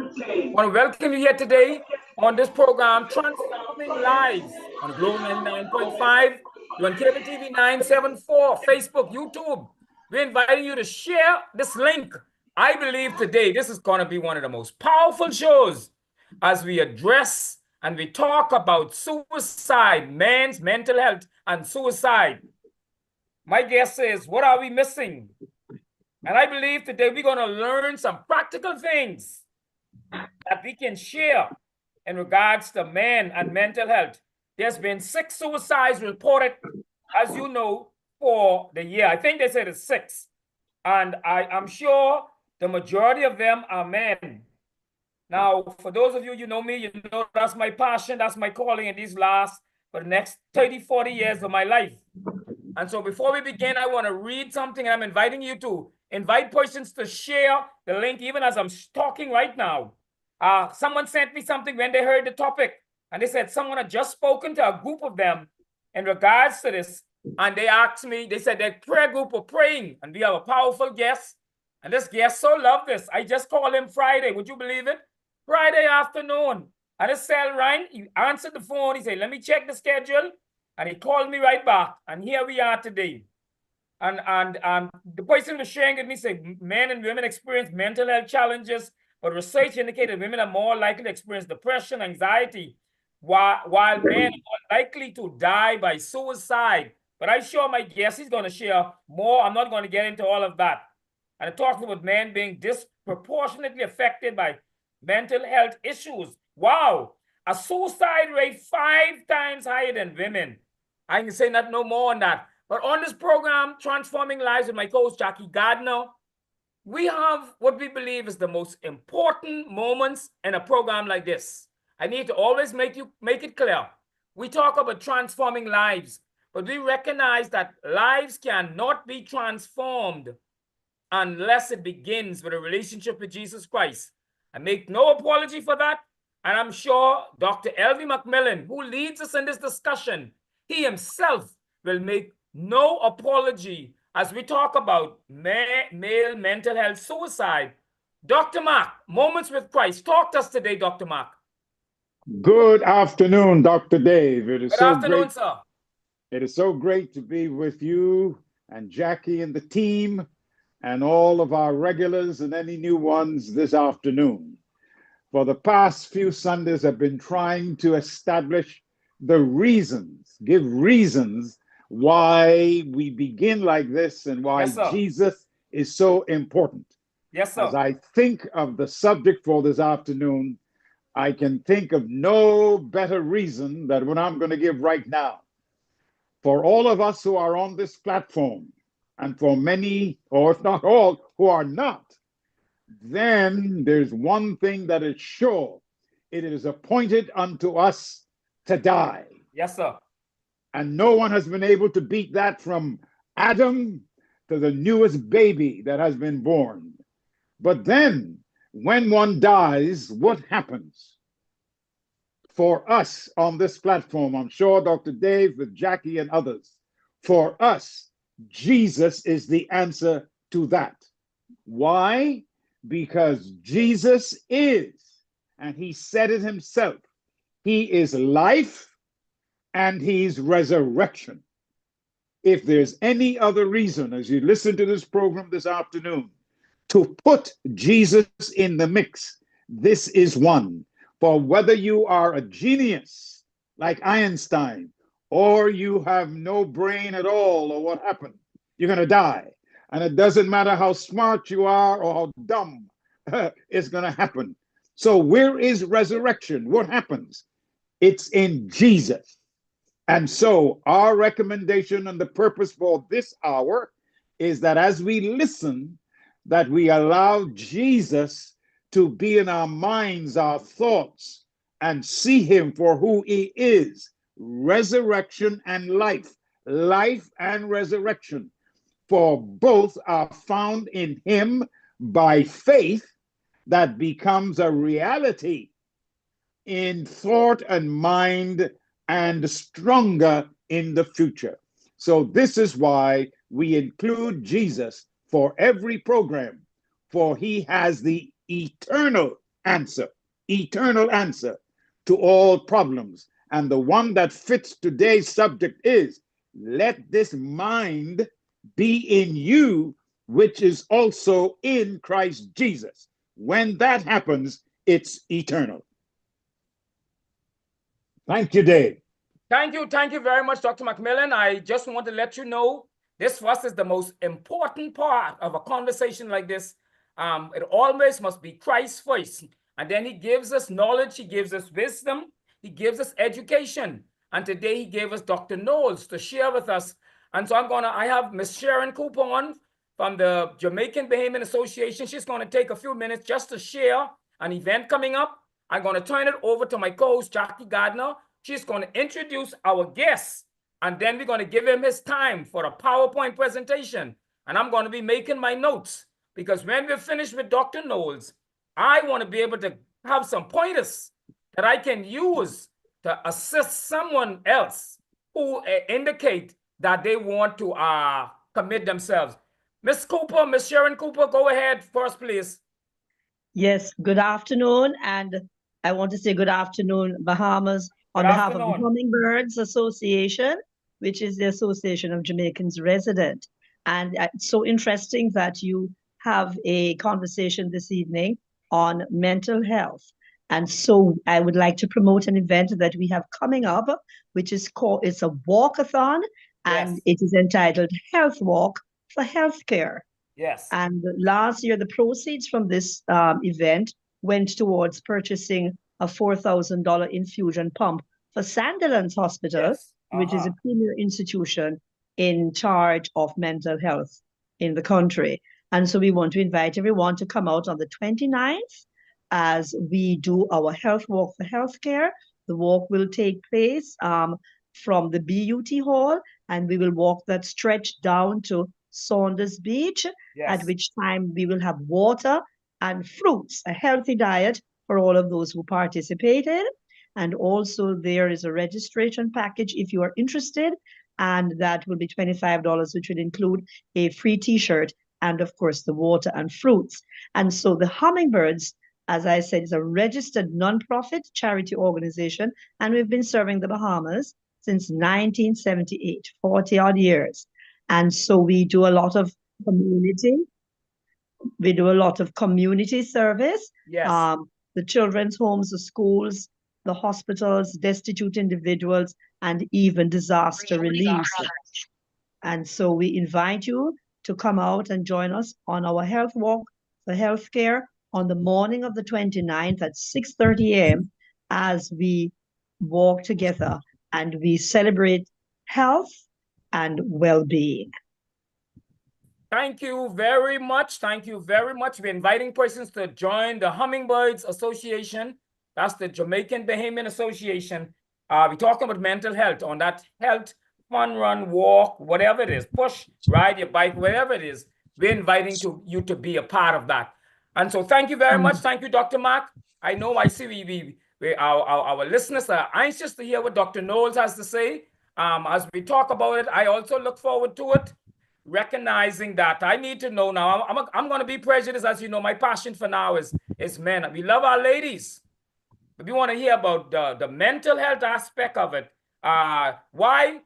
I want to welcome you here today on this program, Transforming Lives, on Globe 99.5, you're on Cable TV 974, Facebook, YouTube. We're inviting you to share this link. I believe today this is going to be one of the most powerful shows as we address and we talk about suicide, men's mental health, and suicide. My guess is, what are we missing? And I believe today we're going to learn some practical things that we can share in regards to men and mental health. There's been 6 suicides reported, as you know, for the year. I think they said it's 6. And I'm sure the majority of them are men. Now, for those of you, you know me, you know that's my passion, that's my calling in these last, for the next 30, 40 years of my life. And so before we begin, I want to read something, and I'm inviting you to invite persons to share the link, even as I'm talking right now. Someone sent me something when they heard the topic, and they said someone had just spoken to a group of them in regards to this, and they asked me, they said their prayer group were praying, and we have a powerful guest, and this guest so loved this. I just called him Friday, would you believe it? Friday afternoon, and his cell rang, he answered the phone, he said, let me check the schedule, and he called me right back, and here we are today. And the person was sharing with me said men and women experience mental health challenges, but research indicated women are more likely to experience depression, anxiety, while men are more likely to die by suicide. But I sure my guest is going to share more. I'm not going to get into all of that. And it talks about men being disproportionately affected by mental health issues. Wow, a suicide rate 5 times higher than women. I can say not no more on that. But on this program, Transforming Lives, with my co-host Jackie Gardner, we have what we believe is the most important moments in a program like this. I need to always make it clear. We talk about transforming lives, but we recognize that lives cannot be transformed unless it begins with a relationship with Jesus Christ. I make no apology for that. And I'm sure Dr. Elvie McMillan, who leads us in this discussion, he himself will make no apology as we talk about male mental health suicide. Dr. Mark, Moments with Christ. Talk to us today, Dr. Mark. Good afternoon, Dr. Dave. Good afternoon, sir. It is so great to be with you and Jackie and the team and all of our regulars and any new ones this afternoon. For the past few Sundays, I've been trying to establish the reasons, give reasons why we begin like this and why Jesus is so important. Yes, sir. As I think of the subject for this afternoon, I can think of no better reason than what I'm going to give right now. For all of us who are on this platform, and for many, or if not all, who are not, then there's one thing that is sure. It is appointed unto us to die. Yes, sir. And no one has been able to beat that, from Adam to the newest baby that has been born. But then, when one dies, what happens? For us on this platform, I'm sure Dr. Dave, with Jackie and others, for us, Jesus is the answer to that. Why? Because Jesus is, and he said it himself, he is life and he's resurrection. If there's any other reason, as you listen to this program this afternoon, to put Jesus in the mix, this is one. For whether you are a genius like Einstein, or you have no brain at all, or what happened, you're going to die. And it doesn't matter how smart you are or how dumb, it's going to happen. So where is resurrection? What happens? It's in Jesus. And so our recommendation and the purpose for this hour is that as we listen, that we allow Jesus to be in our minds, our thoughts, and see him for who he is, resurrection and life, life and resurrection. For both are found in him by faith that becomes a reality in thought and mind, and stronger in the future. So this is why we include Jesus for every program, for he has the eternal answer, eternal answer to all problems. And the one that fits today's subject is, let this mind be in you, which is also in Christ Jesus. When that happens, it's eternal. Thank you, Dave. Thank you very much, Dr. McMillan. I just want to let you know, this for us is the most important part of a conversation like this. It always must be Christ first. And then he gives us knowledge, he gives us wisdom, he gives us education. And today he gave us Dr. Knowles to share with us. And so I have Miss Sharon Cooper on from the Jamaican Bahamian Association. She's going to take a few minutes just to share an event coming up. I'm going to turn it over to my co-host, Jackie Gardner. She's going to introduce our guest, and then we're going to give him his time for a PowerPoint presentation. And I'm going to be making my notes, because when we're finished with Dr. Knowles, I want to be able to have some pointers that I can use to assist someone else who indicate that they want to commit themselves. Miss Cooper, Miss Sharon Cooper, go ahead first, please. Yes, good afternoon. And I want to say good afternoon, Bahamas, on behalf of the Hummingbirds Association, which is the Association of Jamaicans Resident. And it's so interesting that you have a conversation this evening on mental health. And so I would like to promote an event that we have coming up, which is called, it's a walkathon, and it is entitled Health Walk for Healthcare. Yes. And last year, the proceeds from this event went towards purchasing a $4,000 infusion pump for Sandilands Hospital, which is a premier institution in charge of mental health in the country. And so we want to invite everyone to come out on the 29th as we do our Health Walk for Healthcare. The walk will take place from the BUT Hall, and we will walk that stretch down to Saunders Beach, at which time we will have water and fruits, a healthy diet for all of those who participated. And also there is a registration package if you are interested, and that will be $25, which will include a free t-shirt and of course the water and fruits. And so the Hummingbirds, as I said, is a registered nonprofit charity organization, and we've been serving the Bahamas since 1978, 40 odd years. And so we do a lot of community. We do a lot of community service. Yes. The children's homes, the schools, the hospitals, destitute individuals, and even disaster relief. And so we invite you to come out and join us on our Health Walk for Healthcare on the morning of the 29th at 6:30 a.m. as we walk together and we celebrate health and well-being. Thank you very much. Thank you very much. We're inviting persons to join the Hummingbirds Association. That's the Jamaican Bahamian Association. We're talking about mental health on that health fun run, walk, whatever it is, push, ride your bike, whatever it is. We're inviting you to be a part of that. And so thank you very much. Thank you, Dr. Mark. I know I see our listeners are anxious to hear what Dr. Knowles has to say. As we talk about it, I also look forward to it, recognizing that I need to know now. I'm going to be prejudiced, as you know. My passion for now is men. We love our ladies, but we want to hear about the mental health aspect of it. Why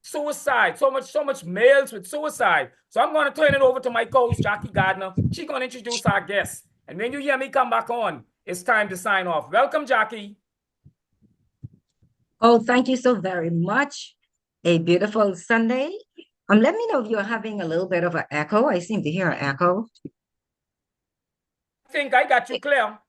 suicide? So much males with suicide. So I'm going to turn it over to my co-host, Jackie Gardner. She's going to introduce our guest. And when you hear me come back on, it's time to sign off. Welcome, Jackie. Oh, thank you so very much. A beautiful Sunday. Let me know if you're having a little bit of an echo. I seem to hear an echo. I think I got you clear.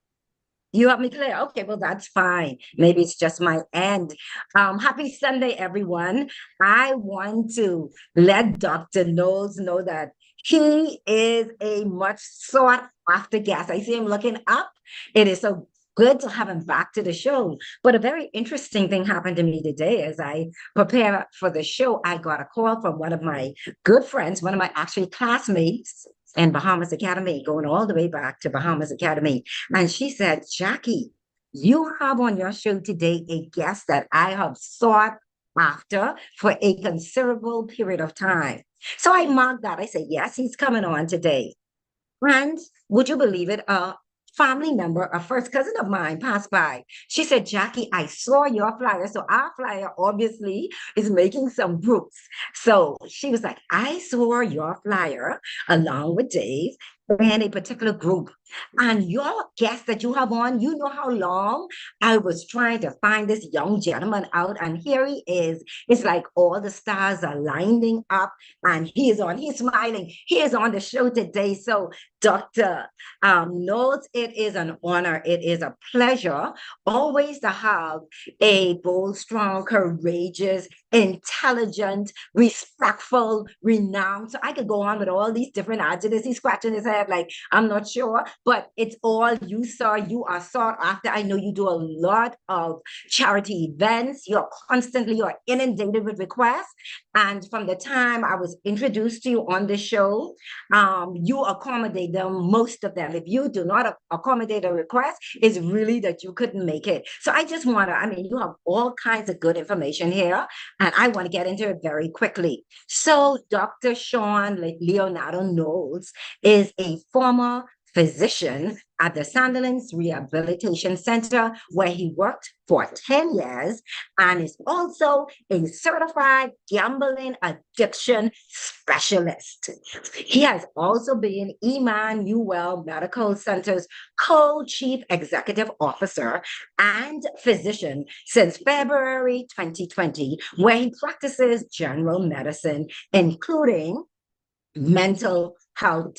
You have me clear? Okay, well, that's fine. Maybe it's just my end. Happy Sunday, everyone. I want to let Dr. Knowles know that he is a much sought after guest. I see him looking up. It is so good to have him back to the show. But a very interesting thing happened to me today as I prepare for the show. I got a call from one of my good friends, one of my actually classmates in Bahamas Academy, going all the way back to Bahamas Academy. And she said, Jackie, you have on your show today a guest that I have sought after for a considerable period of time. So I marked that. I said, yes, he's coming on today. And would you believe it? family member, a first cousin of mine, passed by. She said, Jackie, I saw your flyer. So our flyer obviously is making some roots. So she was like, I saw your flyer along with Dave in a particular group. And your guest that you have on, you know how long I was trying to find this young gentleman out. And here he is. It's like all the stars are lining up and he's smiling. He is on the show today. So Dr. Knowles, it is an honor. It is a pleasure always to have a bold, strong, courageous, intelligent, respectful, renowned. So I could go on with all these different adjectives. He's scratching his head like, I'm not sure, but it's all you, sir. You are sought after. I know you do a lot of charity events. You're inundated with requests. And from the time I was introduced to you on the show, you accommodate them, most of them. If you do not accommodate a request, it's really that you couldn't make it. So I just want to, you have all kinds of good information here, and I want to get into it very quickly. So Dr. Sean Leonardo Knowles is a former physician at the Sandilands Rehabilitation Center, where he worked for 10 years, and is also a certified gambling addiction specialist. He has also been Emmanuel Medical Center's co-chief executive officer and physician since February 2020, where he practices general medicine, including mental health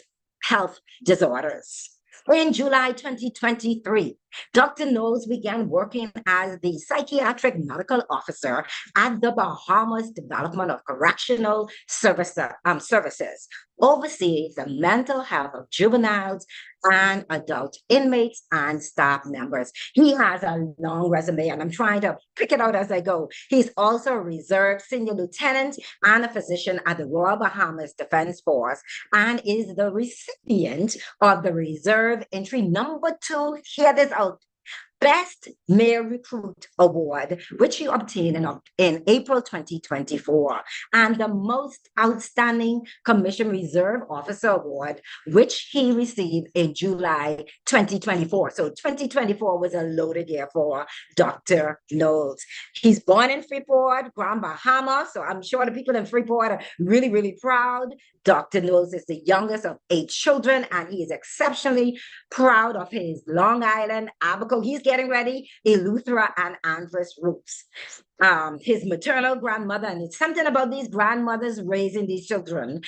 disorders. In July 2023, Dr. Knowles began working as the psychiatric medical officer at the Bahamas Department of Correctional Services, oversees the mental health of juveniles and adult inmates and staff members. He has a long resume, and I'm trying to pick it out as I go. He's also a reserve senior lieutenant and a physician at the Royal Bahamas Defense Force, and is the recipient of the Reserve Entry #2, hear this out, Best Male Recruit Award, which he obtained in April 2024, and the Most Outstanding Commission Reserve Officer Award, which he received in July 2024. So 2024 was a loaded year for Dr. Knowles. He's born in Freeport, Grand Bahama, so I'm sure the people in Freeport are really, really proud. Dr. Knowles is the youngest of 8 children, and he is exceptionally proud of his Long Island, Abaco. He's getting ready, Eleuthera and Andros roots. His maternal grandmother, and it's something about these grandmothers raising these children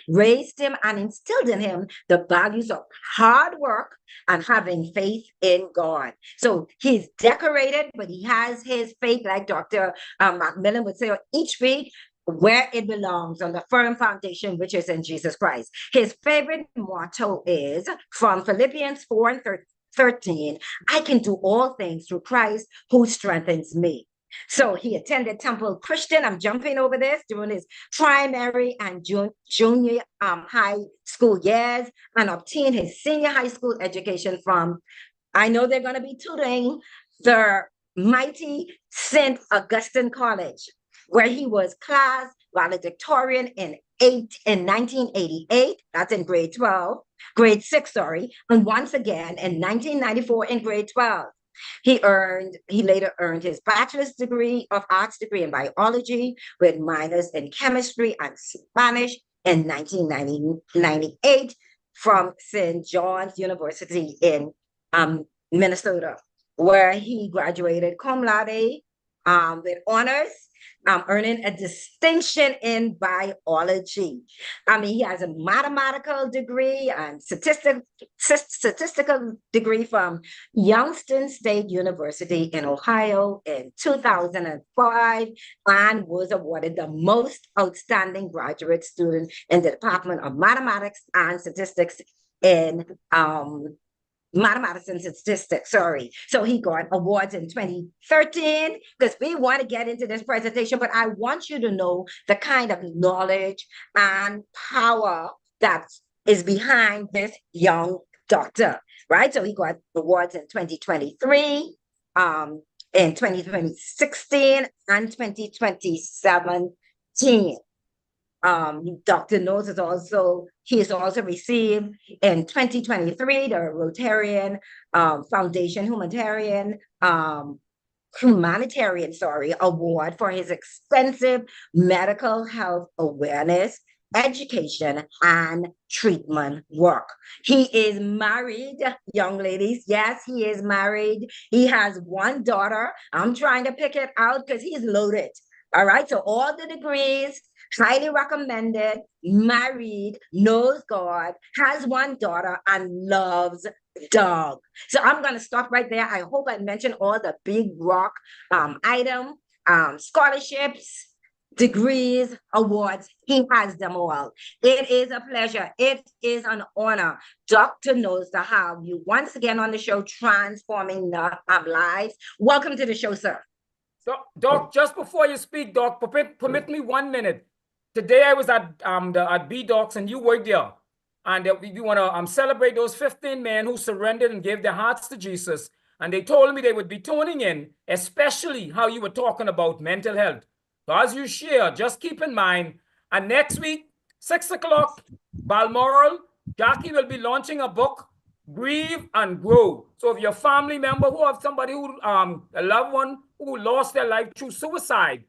raised him and instilled in him the values of hard work and having faith in God. So he's decorated, but he has his faith, like Dr. Macmillan would say, each week where it belongs, on the firm foundation, which is in Jesus Christ. His favorite motto is from Philippians 4:13, I can do all things through Christ who strengthens me. So he attended Temple Christian, I'm jumping over this, during his primary and junior high school years, and obtained his senior high school education from, I know they're going to be tutoring, the mighty St. Augustine College, where he was class valedictorian in 1988, that's in grade 6, and once again in 1994 in grade 12. He later earned his bachelor's degree of arts degree in biology with minors in chemistry and Spanish in 1998 from St. John's University in Minnesota, where he graduated cum laude with honors, earning a distinction in biology. He has a mathematical degree and statistical degree from Youngstown State University in Ohio in 2005, and was awarded the most outstanding graduate student in the Department of Mathematics and Statistics in mathematics and statistics, So he got awards in 2013, because we want to get into this presentation, but I want you to know the kind of knowledge and power that is behind this young doctor, right? So he got awards in 2023, in 2016, and 2017. Dr. Knowles is also, he has also received in 2023 the Rotarian Foundation Humanitarian Award for his extensive medical health awareness, education, and treatment work. He is married, young ladies. Yes, he is married. He has one daughter. I'm trying to pick it out because he's loaded. All right, so all the degrees, highly recommended, married, knows God, has one daughter, and loves dog. So I'm going to stop right there. I hope I mentioned all the big rock scholarships, degrees, awards. He has them all. It is a pleasure. It is an honor, Dr. Knowles, to have you once again on the show, Transforming Lives. Welcome to the show, sir. So, Doc, just before you speak, Doc, permit me 1 minute. Today I was at B-Docs and you were there. And we want to celebrate those 15 men who surrendered and gave their hearts to Jesus. And they told me they would be tuning in, especially how you were talking about mental health. So as you share, just keep in mind, and next week, 6 o'clock, Balmoral, Jackie will be launching a book, Grieve and Grow. So if your family member who have somebody who, a loved one who lost their life through suicide,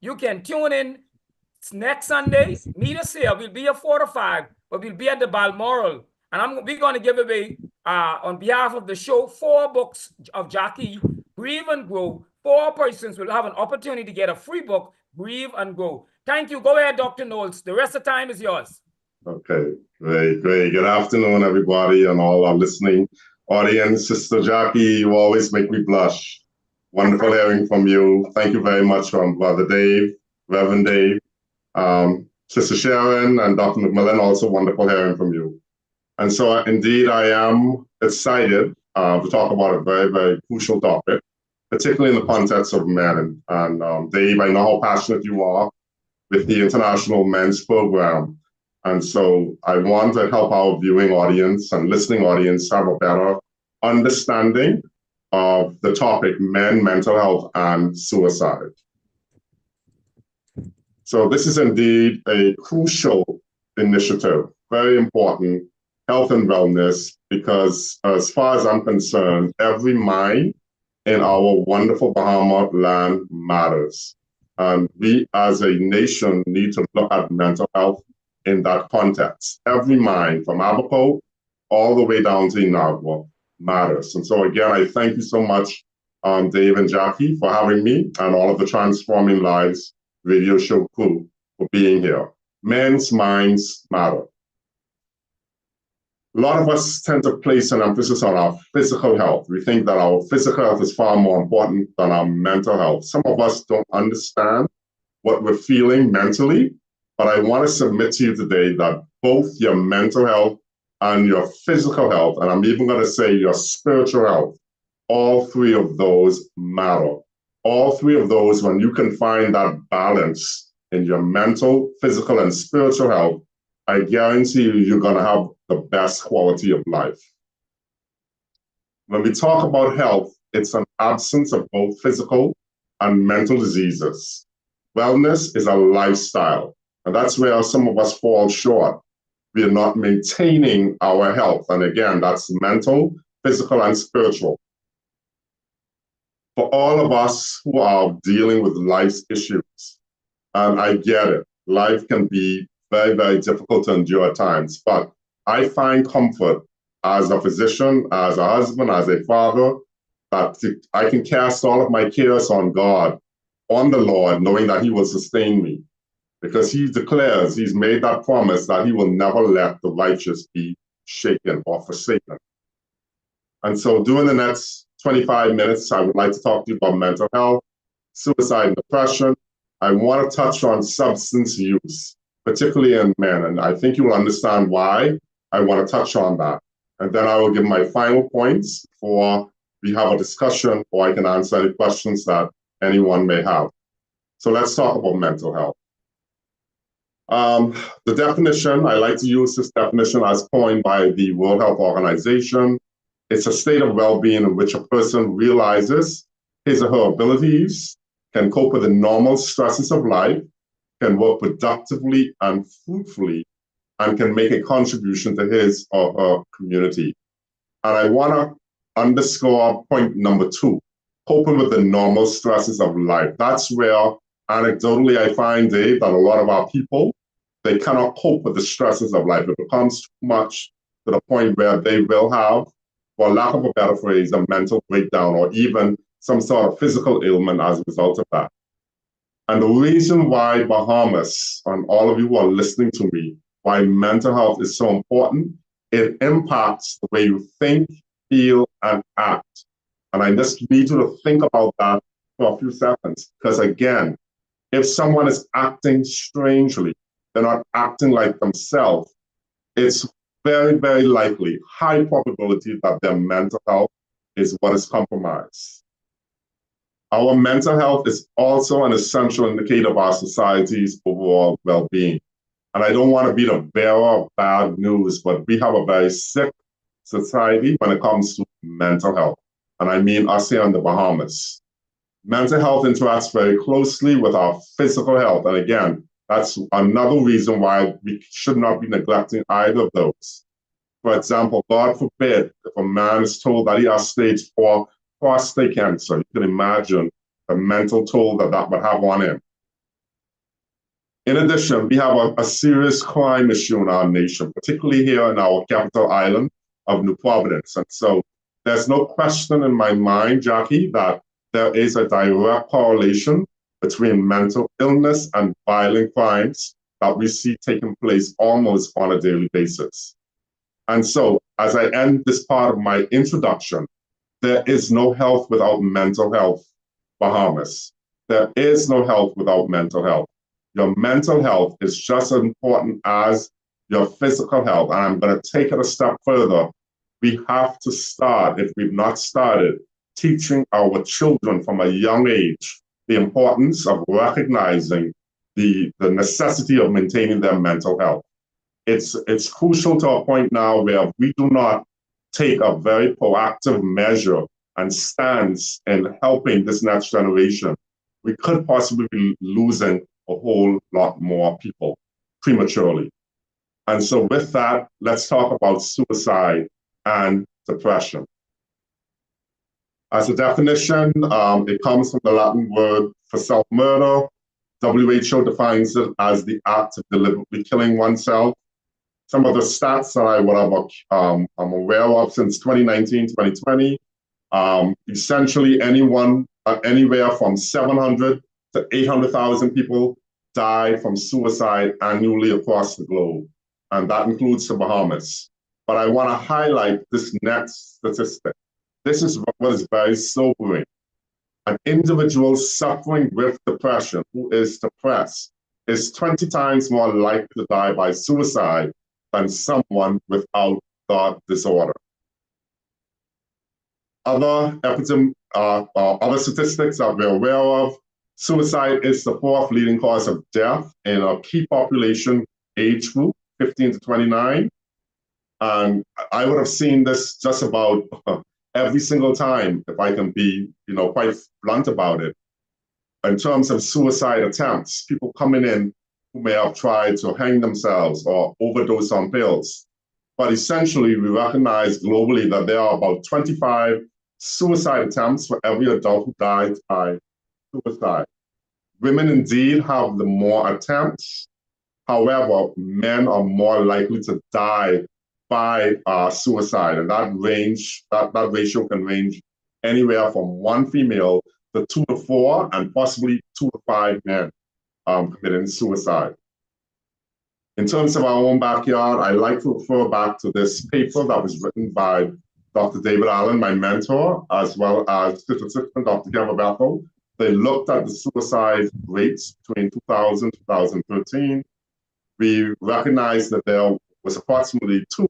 you can tune in next Sunday. Meet us here. We'll be here 4 to 5, but we'll be at the Balmoral. And we're going to give away, on behalf of the show, 4 books of Jackie, Grieve and Grow. 4 persons will have an opportunity to get a free book, Grieve and Grow. Thank you. Go ahead, Dr. Knowles. The rest of the time is yours. Okay, great. Good afternoon, everybody, and all our listening audience. Sister Jackie, you always make me blush. Wonderful hearing from you. Thank you very much from Brother Dave, Reverend Dave, Sister Sharon, and Dr. McMillan, also wonderful hearing from you. And so indeed, I am excited to talk about a very, very crucial topic, particularly in the context of men. And Dave, I know how passionate you are with the International Men's Program. And so I want to help our viewing audience and listening audience have a better understanding of the topic, men, mental health, and suicide. So this is indeed a crucial initiative, very important, health and wellness, because as far as I'm concerned, every mind in our wonderful Bahama land matters. And we as a nation need to look at mental health in that context. Every mind from Abaco all the way down to Inagua matters. And so again, I thank you so much, Dave and Jackie, for having me and all of the Transforming Lives radio show crew for being here. Men's minds matter. A lot of us tend to place an emphasis on our physical health. We think that our physical health is far more important than our mental health. Some of us don't understand what we're feeling mentally, but I want to submit to you today that both your mental health and your physical health, and I'm even going to say your spiritual health, all 3 of those matter. All 3 of those, when you can find that balance in your mental, physical, and spiritual health, I guarantee you, you're going to have the best quality of life. When we talk about health, it's an absence of both physical and mental diseases. Wellness is a lifestyle, and that's where some of us fall short. We are not maintaining our health. And again, that's mental, physical, and spiritual. For all of us who are dealing with life's issues, and I get it, life can be very, very difficult to endure at times, but I find comfort as a physician, as a husband, as a father, that I can cast all of my cares on God, on the Lord, knowing that He will sustain me. Because He declares, He's made that promise that He will never let the righteous be shaken or forsaken. And so during the next 25 minutes, I would like to talk to you about mental health, suicide and depression. I want to touch on substance use, particularly in men. And I think you will understand why I want to touch on that. And then I will give my final points before we have a discussion, or I can answer any questions that anyone may have. So let's talk about mental health. The definition, I like to use this definition as coined by the World Health Organization. It's a state of well-being in which a person realizes his or her abilities, can cope with the normal stresses of life, can work productively and fruitfully and can make a contribution to his or her community. And I want to underscore point number 2, coping with the normal stresses of life. That's where, anecdotally, I find, Dave, that a lot of our people, they cannot cope with the stresses of life. It becomes too much to the point where they will have, for lack of a better phrase, a mental breakdown or even some sort of physical ailment as a result of that. And the reason why Bahamas, and all of you who are listening to me, why mental health is so important, it impacts the way you think, feel, and act. And I just need you to think about that for a few seconds. Because again, if someone is acting strangely, they're not acting like themselves, it's very, very likely, high probability that their mental health is what is compromised. Our mental health is also an essential indicator of our society's overall well-being. And I don't want to be the bearer of bad news, but we have a very sick society when it comes to mental health. And I mean us here in the Bahamas. Mental health interacts very closely with our physical health. And again, that's another reason why we should not be neglecting either of those. For example, God forbid, if a man is told that he has stage 4 prostate cancer, you can imagine the mental toll that that would have on him. In addition, we have a serious crime issue in our nation, particularly here in our capital island of New Providence. And so there's no question in my mind, Jackie, that there is a direct correlation between mental illness and violent crimes that we see taking place almost on a daily basis. And so, as I end this part of my introduction, there is no health without mental health, Bahamas. There is no health without mental health. Your mental health is just as important as your physical health. And I'm going to take it a step further. We have to start, if we've not started, teaching our children from a young age the importance of recognizing the necessity of maintaining their mental health. It's crucial to a point now where we do not take a very proactive measure and stance in helping this next generation, we could possibly be losing a whole lot more people prematurely. And so with that, let's talk about suicide and depression. As a definition, it comes from the Latin word for self-murder. WHO defines it as the act of deliberately killing oneself. Some of the stats that I'm aware of since 2019, 2020, essentially anyone, anywhere from 700 to 800,000 people die from suicide annually across the globe. And that includes the Bahamas. But I want to highlight this next statistic. This is what is very sobering. An individual suffering with depression, who is depressed, is 20 times more likely to die by suicide than someone without the disorder. Other statistics that we're aware of, suicide is the 4th leading cause of death in a key population age group, 15 to 29. And I would have seen this just about every single time, if I can be, quite blunt about it. In terms of suicide attempts, people coming in who may have tried to hang themselves or overdose on pills. But essentially, we recognize globally that there are about 25 suicide attempts for every adult who dies by suicide. Women indeed have the more attempts. However, men are more likely to die by suicide, and that ratio can range anywhere from 1 female to 2 to 4, and possibly 2 to 5 men committing suicide. In terms of our own backyard, I like to refer back to this paper that was written by Dr. David Allen, my mentor, as well as his assistant, Dr. Gemma Bethel. They looked at the suicide rates between 2000 and 2013. We recognized that there was approximately 2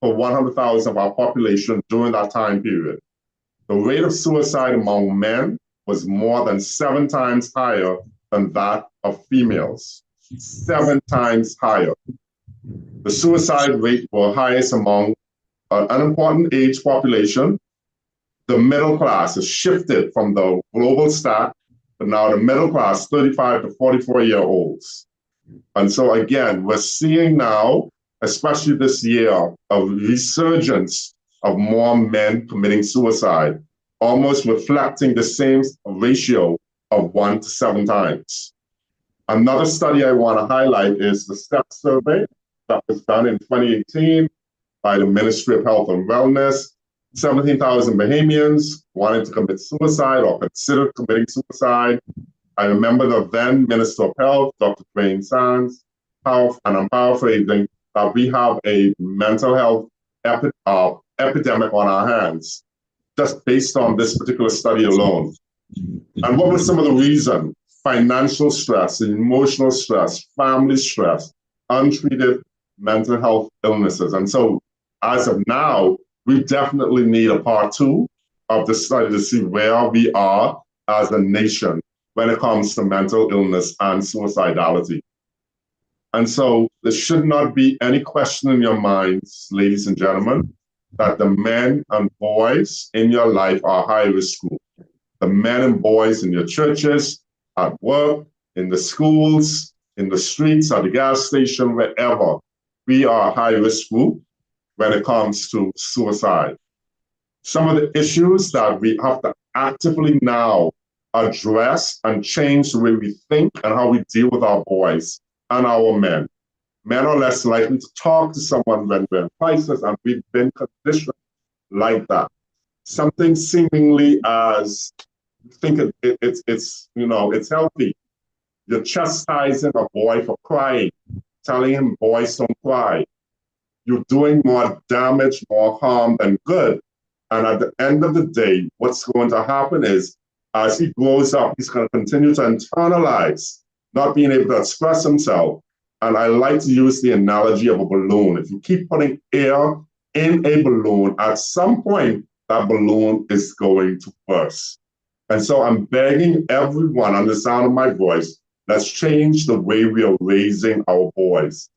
per 100,000 of our population during that time period. The rate of suicide among men was more than 7 times higher than that of females, 7 times higher. The suicide rate were highest among an important age population. The middle class has shifted from the global stat but now the middle class, 35 to 44-year-olds. And so again, we're seeing now, especially this year, a resurgence of more men committing suicide, almost reflecting the same ratio of 1 to 7 times. Another study I want to highlight is the STEP survey that was done in 2018 by the Ministry of Health and Wellness. 17,000 Bahamians wanted to commit suicide or considered committing suicide. I remember the then Minister of Health, Dr. Dwayne Sands, and I'm paraphrasing, that we have a mental health epidemic on our hands, just based on this particular study alone. And what were some of the reasons? Financial stress, emotional stress, family stress, untreated mental health illnesses. And so as of now, we definitely need a part 2 of the study to see where we are as a nation when it comes to mental illness and suicidality. And so there should not be any question in your minds, ladies and gentlemen, that the men and boys in your life are high-risk group. The men and boys in your churches, at work, in the schools, in the streets, at the gas station, wherever, we are a high-risk group when it comes to suicide. Some of the issues that we have to actively now address and change the way we think and how we deal with our boys and our men. Men are less likely to talk to someone when we're in crisis, and we've been conditioned like that. Something seemingly as, think it's healthy. You're chastising a boy for crying, telling him, boys don't cry. You're doing more damage, more harm than good. And at the end of the day, what's going to happen is, as he grows up, he's going to continue to internalize not being able to express himself. And I like to use the analogy of a balloon. If you keep putting air in a balloon, at some point, that balloon is going to burst. And so I'm begging everyone on the sound of my voice, let's change the way we are raising our boys.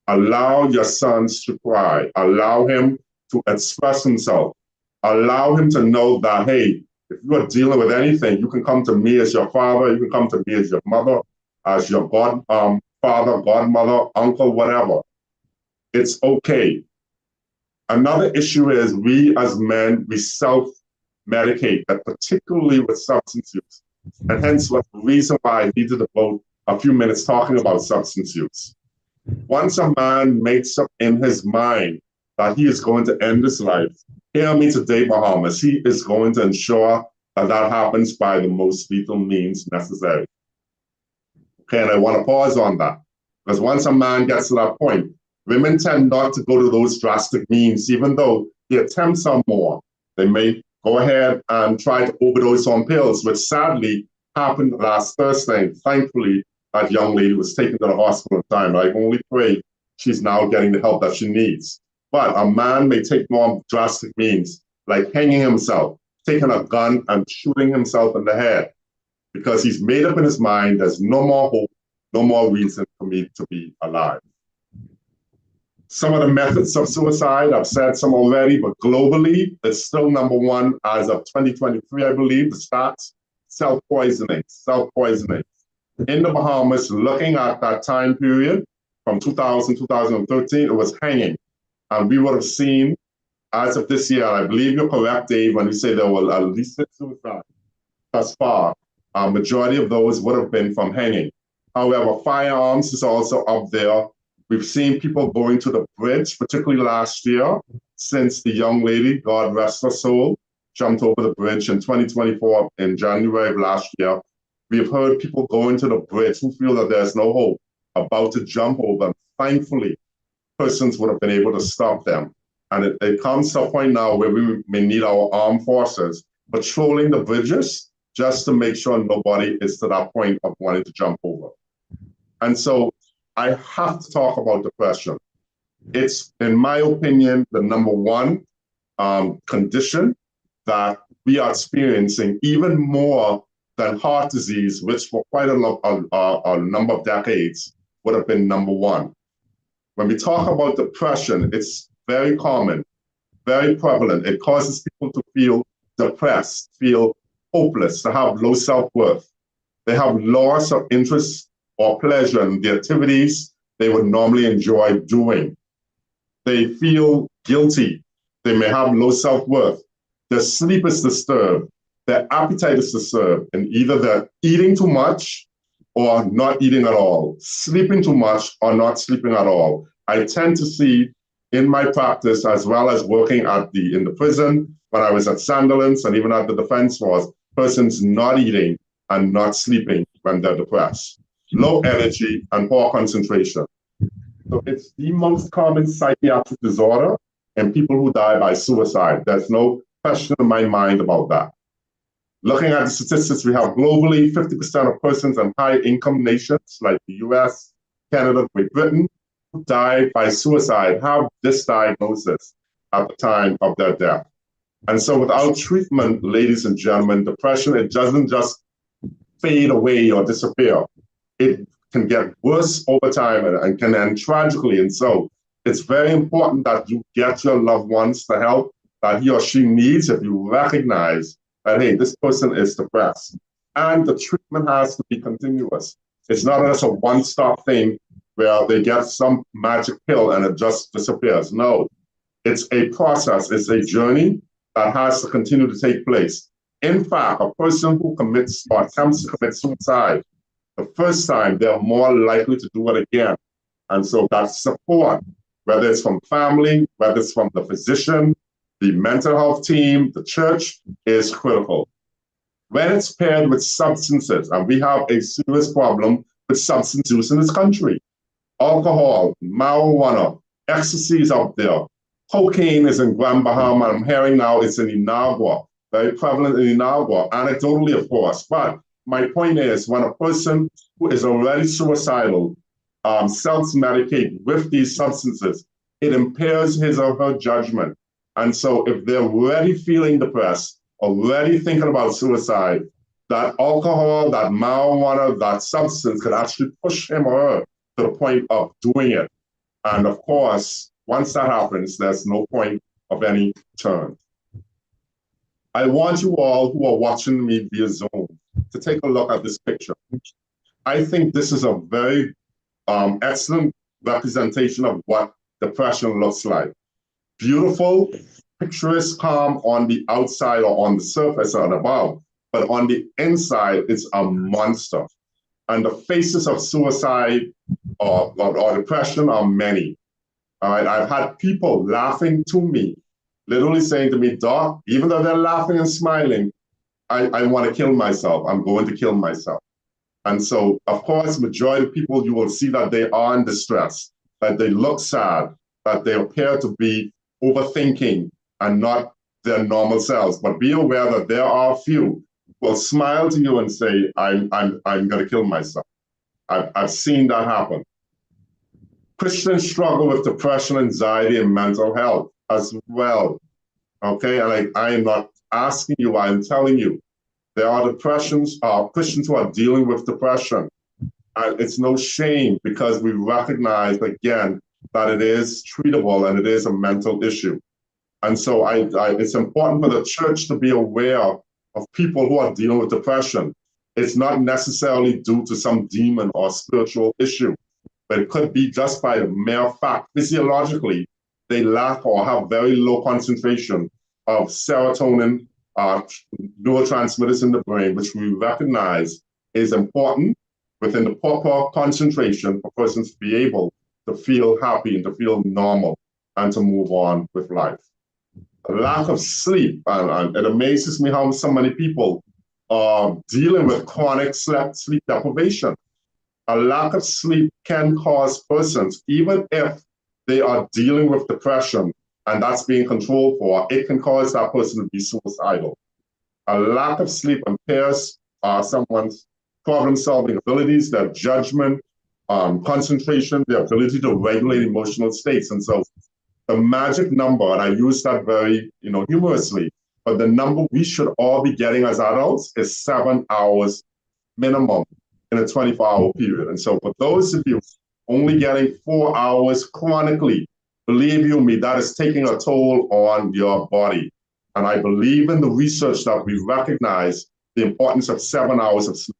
Allow your sons to cry. Allow him to express himself. Allow him to know that, hey, if you are dealing with anything, you can come to me as your father, you can come to me as your mother, as your father, godmother, uncle, whatever. It's okay. Another issue is we as men, we self-medicate, particularly with substance use. And hence what's the reason why I needed to devote a few minutes talking about substance use. Once a man makes up in his mind that he is going to end his life, hear me today, Bahamas, he is going to ensure that that happens by the most lethal means necessary. Okay, and I want to pause on that, because once a man gets to that point, women tend not to go to those drastic means, even though the attempts are more. They may go ahead and try to overdose on pills, which sadly happened last Thursday. Thankfully, that young lady was taken to the hospital in time. I only pray she's now getting the help that she needs. But a man may take more drastic means, like hanging himself, taking a gun and shooting himself in the head, because he's made up in his mind there's no more hope, no more reason for me to be alive. Some of the methods of suicide, I've said some already, but globally, it's still number one as of 2023, I believe, the stats, self-poisoning. In the Bahamas, looking at that time period, from 2000 to 2013, it was hanging. And we would have seen, as of this year, I believe you're correct, Dave, when you say there were at least 6 suicides thus far. A majority of those would have been from hanging. However, firearms is also up there. We've seen people going to the bridge, particularly last year, since the young lady, God rest her soul, jumped over the bridge in 2024 in January of last year. We've heard people going to the bridge who feel that there's no hope, about to jump over. Thankfully, persons would have been able to stop them. And it comes to a point now where we may need our armed forces patrolling the bridges just to make sure nobody is to that point of wanting to jump over. And so I have to talk about depression. It's, in my opinion, the number one condition that we are experiencing, even more than heart disease, which for quite a number of decades would have been number one. When we talk about depression, it's very common, very prevalent. It causes people to feel depressed, feel hopeless, to have low self-worth. They have loss of interest or pleasure in the activities they would normally enjoy doing. They feel guilty. They may have low self-worth. Their sleep is disturbed. Their appetite is disturbed. And either they're eating too much or not eating at all, sleeping too much or not sleeping at all. I tend to see in my practice, as well as working in the prison, when I was at Sandilands and even at the Defense Force, persons not eating and not sleeping when they're depressed. Low energy and poor concentration. So it's the most common psychiatric disorder in people who die by suicide. There's no question in my mind about that. Looking at the statistics we have globally, 50% of persons in high-income nations like the US, Canada, Great Britain, who die by suicide have this diagnosis at the time of their death. And so without treatment, ladies and gentlemen, depression, it doesn't just fade away or disappear. It can get worse over time and can end tragically. And so it's very important that you get your loved ones the help that he or she needs if you recognize that, hey, this person is depressed. And the treatment has to be continuous. It's not just a one-stop thing where they get some magic pill and it just disappears. No, it's a process. It's a journey that has to continue to take place. In fact, a person who commits or attempts to commit suicide, the first time, they're more likely to do it again. And so that support, whether it's from family, whether it's from the physician, the mental health team, the church, is critical. When it's paired with substances, and we have a serious problem with substance use in this country. Alcohol, marijuana, ecstasy is out there. Cocaine is in Grand Bahama. I'm hearing now it's in Inagua, very prevalent in Inagua, anecdotally, of course. But my point is, when a person who is already suicidal self-medicate with these substances, it impairs his or her judgment. And so if they're already feeling depressed, already thinking about suicide, that alcohol, that marijuana, that substance could actually push him or her to the point of doing it. And of course, once that happens, there's no point of any turn. I want you all who are watching me via Zoom to take a look at this picture. I think this is a very excellent representation of what depression looks like. Beautiful, picturesque, calm on the outside or on the surface or above, but on the inside, it's a monster. And the faces of suicide or depression are many. All right, I've had people laughing to me, literally saying to me, Doc, even though they're laughing and smiling, I want to kill myself. I'm going to kill myself. And so, of course, majority of people, you will see that they are in distress, that they look sad, that they appear to be overthinking and not their normal selves. But be aware that there are a few who will smile to you and say, I'm going to kill myself. I've seen that happen. Christians struggle with depression, anxiety, and mental health as well. Okay, and I am not asking you, I am telling you, there are Christians who are dealing with depression. And it's no shame because we recognize, again, that it is treatable and it is a mental issue. And so it's important for the church to be aware of people who are dealing with depression. It's not necessarily due to some demon or spiritual issue, but it could be just by the mere fact, physiologically, they lack or have very low concentration of serotonin, neurotransmitters in the brain, which we recognize is important within the proper concentration for persons to be able to feel happy and to feel normal and to move on with life. A lack of sleep, and it amazes me how so many people are dealing with chronic sleep deprivation. A lack of sleep can cause persons, even if they are dealing with depression and that's being controlled for, it can cause that person to be suicidal. A lack of sleep impairs someone's problem-solving abilities, their judgment, concentration, their ability to regulate emotional states. And so the magic number, and I use that very humorously, but the number we should all be getting as adults is 7 hours minimum in a 24-hour period. And so for those of you only getting 4 hours chronically, believe you me, that is taking a toll on your body. And I believe in the research that we recognize the importance of 7 hours of sleep.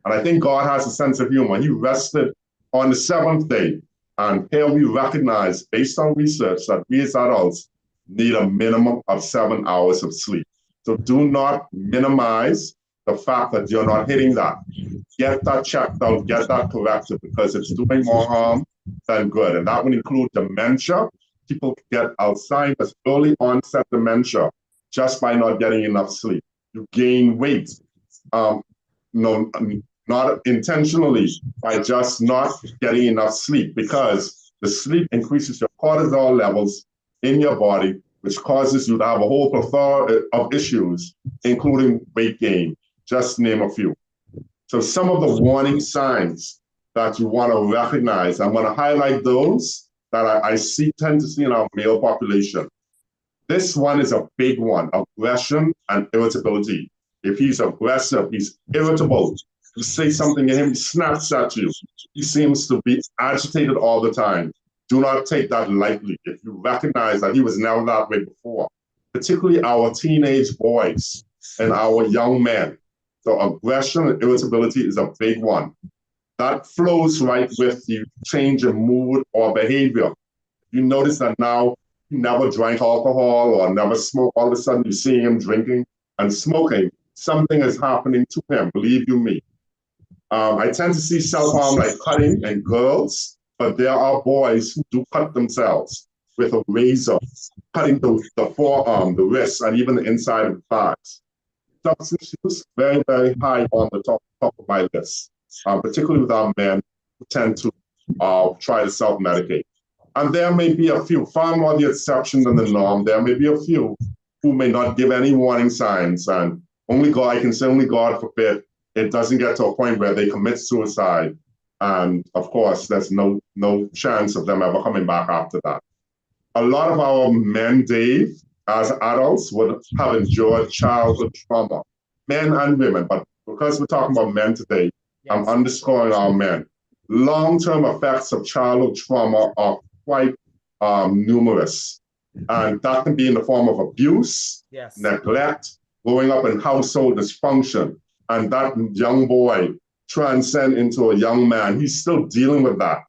And I think God has a sense of humor. He rested on the seventh day. And here we recognize, based on research, that we as adults need a minimum of 7 hours of sleep. So do not minimize the fact that you're not hitting that. Get that checked out, get that corrected, because it's doing more harm than good. And that would include dementia. People get Alzheimer's, early onset dementia, just by not getting enough sleep. You gain weight, not intentionally, by just not getting enough sleep, because the sleep increases your cortisol levels in your body, which causes you to have a whole plethora of issues, including weight gain, just to name a few. So some of the warning signs that you want to recognize, I'm going to highlight those that I tend to see in our male population. This one is a big one: aggression and irritability. If he's aggressive, he's irritable. You say something to him, he snaps at you. He seems to be agitated all the time. Do not take that lightly. If you recognize that he was never that way before, particularly our teenage boys and our young men. So aggression and irritability is a big one. That flows right with the change in mood or behavior. You notice that now he never drank alcohol or never smoked. All of a sudden you see him drinking and smoking. Something is happening to him, believe you me. I tend to see self-harm like cutting in girls, but there are boys who do cut themselves with a razor, cutting the forearm, the wrist, and even the inside of the thighs. Substance use, very, very high on the top of my list, particularly with our men who tend to try to self-medicate. And there may be a few, far more the exception than the norm. There may be a few who may not give any warning signs, and only God, I can say only God forbid, it doesn't get to a point where they commit suicide. And of course, there's no chance of them ever coming back after that. A lot of our men, Dave, as adults, would have endured childhood trauma, men and women. But because we're talking about men today, yes, I'm underscoring our men. Long-term effects of childhood trauma are quite numerous. And that can be in the form of abuse, yes, neglect, growing up in household dysfunction. And that young boy transcend into a young man. He's still dealing with that.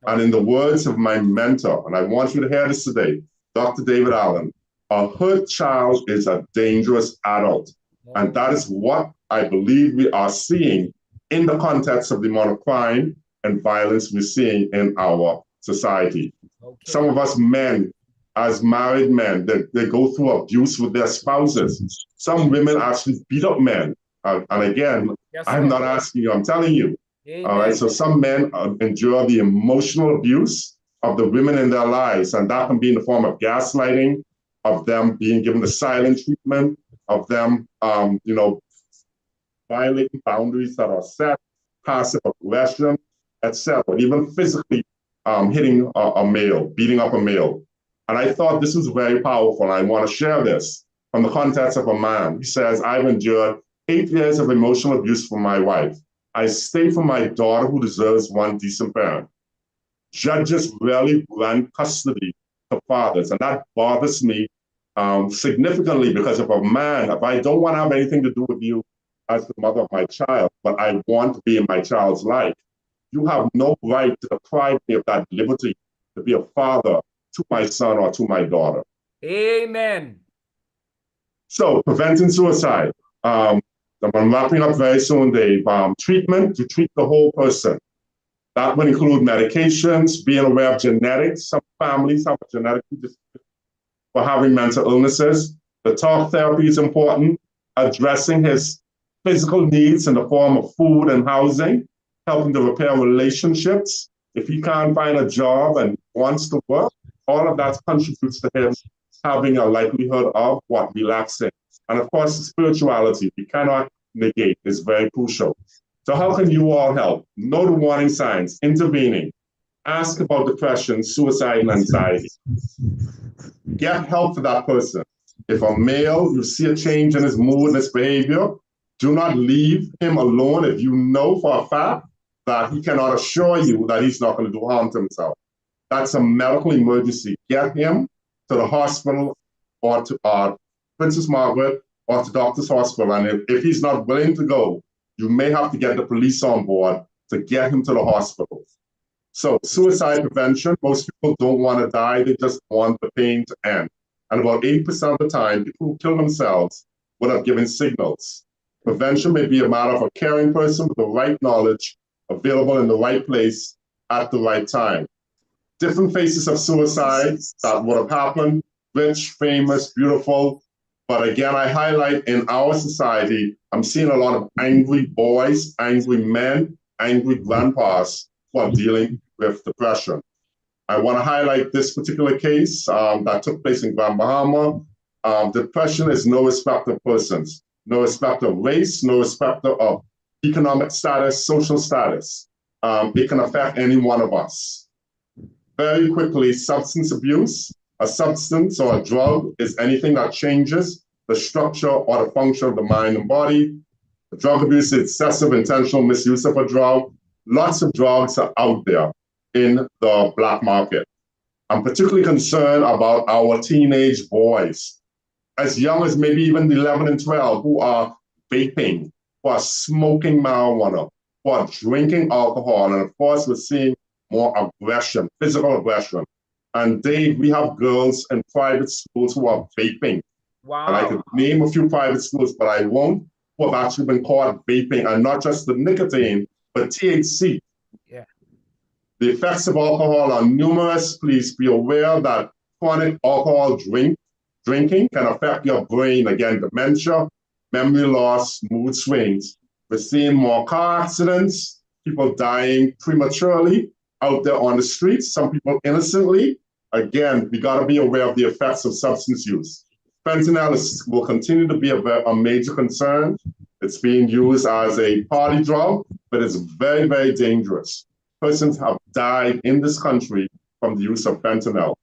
And in the words of my mentor, and I want you to hear this today, Dr. David Allen, a hurt child is a dangerous adult. And that is what I believe we are seeing in the context of the amount of crime and violence we're seeing in our society. Okay. Some of us men, as married men, they go through abuse with their spouses. Some women actually beat up men. And again, yes, I'm not asking you, I'm telling you. Amen. All right, so some men endure the emotional abuse of the women in their lives, and that can be in the form of gaslighting, of them being given the silent treatment, of them, violating boundaries that are set, passive aggression, etc., even physically hitting a male, beating up a male. And I thought this was very powerful, and I want to share this from the context of a man. He says, I've endured 8 years of emotional abuse from my wife. I stay for my daughter who deserves one decent parent. Judges rarely grant custody to fathers, and that bothers me significantly, because if I don't want to have anything to do with you as the mother of my child, but I want to be in my child's life, you have no right to deprive me of that liberty to be a father to my son or to my daughter. Amen. So preventing suicide. I'm wrapping up very soon, Dave. Treatment to treat the whole person. That would include medications, being aware of genetics. Some families have a genetic for having mental illnesses. The talk therapy is important. Addressing his physical needs in the form of food and housing, helping to repair relationships. If he can't find a job and wants to work, all of that contributes to him having a likelihood of relapsing. And of course, spirituality, we cannot negate, is very crucial. So how can you all help? Know the warning signs, intervening, ask about depression, suicide, and anxiety. Get help for that person. If a male, you see a change in his mood and his behavior, do not leave him alone if you know for a fact that he cannot assure you that he's not going to do harm to himself. That's a medical emergency. Get him to the hospital or to Princess Margaret or to Doctor's Hospital. And if he's not willing to go, you may have to get the police on board to get him to the hospital. So suicide prevention, most people don't want to die, they just want the pain to end. And about 80% of the time, people who kill themselves would have given signals. Prevention may be a matter of a caring person with the right knowledge available in the right place at the right time. Different faces of suicide that would have happened, rich, famous, beautiful. But again, I highlight in our society, I'm seeing a lot of angry boys, angry men, angry grandpas who are dealing with depression. I want to highlight this particular case that took place in Grand Bahama. Depression is no respect of persons, no respect of race, no respect of economic status, social status. It can affect any one of us. Very quickly, substance abuse. A substance or a drug is anything that changes the structure or the function of the mind and body. The drug abuse is excessive intentional misuse of a drug. Lots of drugs are out there in the black market. I'm particularly concerned about our teenage boys, as young as maybe even 11 and 12, who are vaping, who are smoking marijuana, who are drinking alcohol. And of course, we're seeing more aggression, physical aggression. And Dave, we have girls in private schools who are vaping. Wow. And I could name a few private schools, but I won't, who have actually been caught vaping, and not just the nicotine, but THC. Yeah. The effects of alcohol are numerous. Please be aware that chronic alcohol drinking can affect your brain. Again, dementia, memory loss, mood swings. We're seeing more car accidents, people dying prematurely out there on the streets, some people innocently. Again, we got to be aware of the effects of substance use. Fentanyl will continue to be a major concern. It's being used as a party drug, but it's very, very dangerous. Persons have died in this country from the use of fentanyl.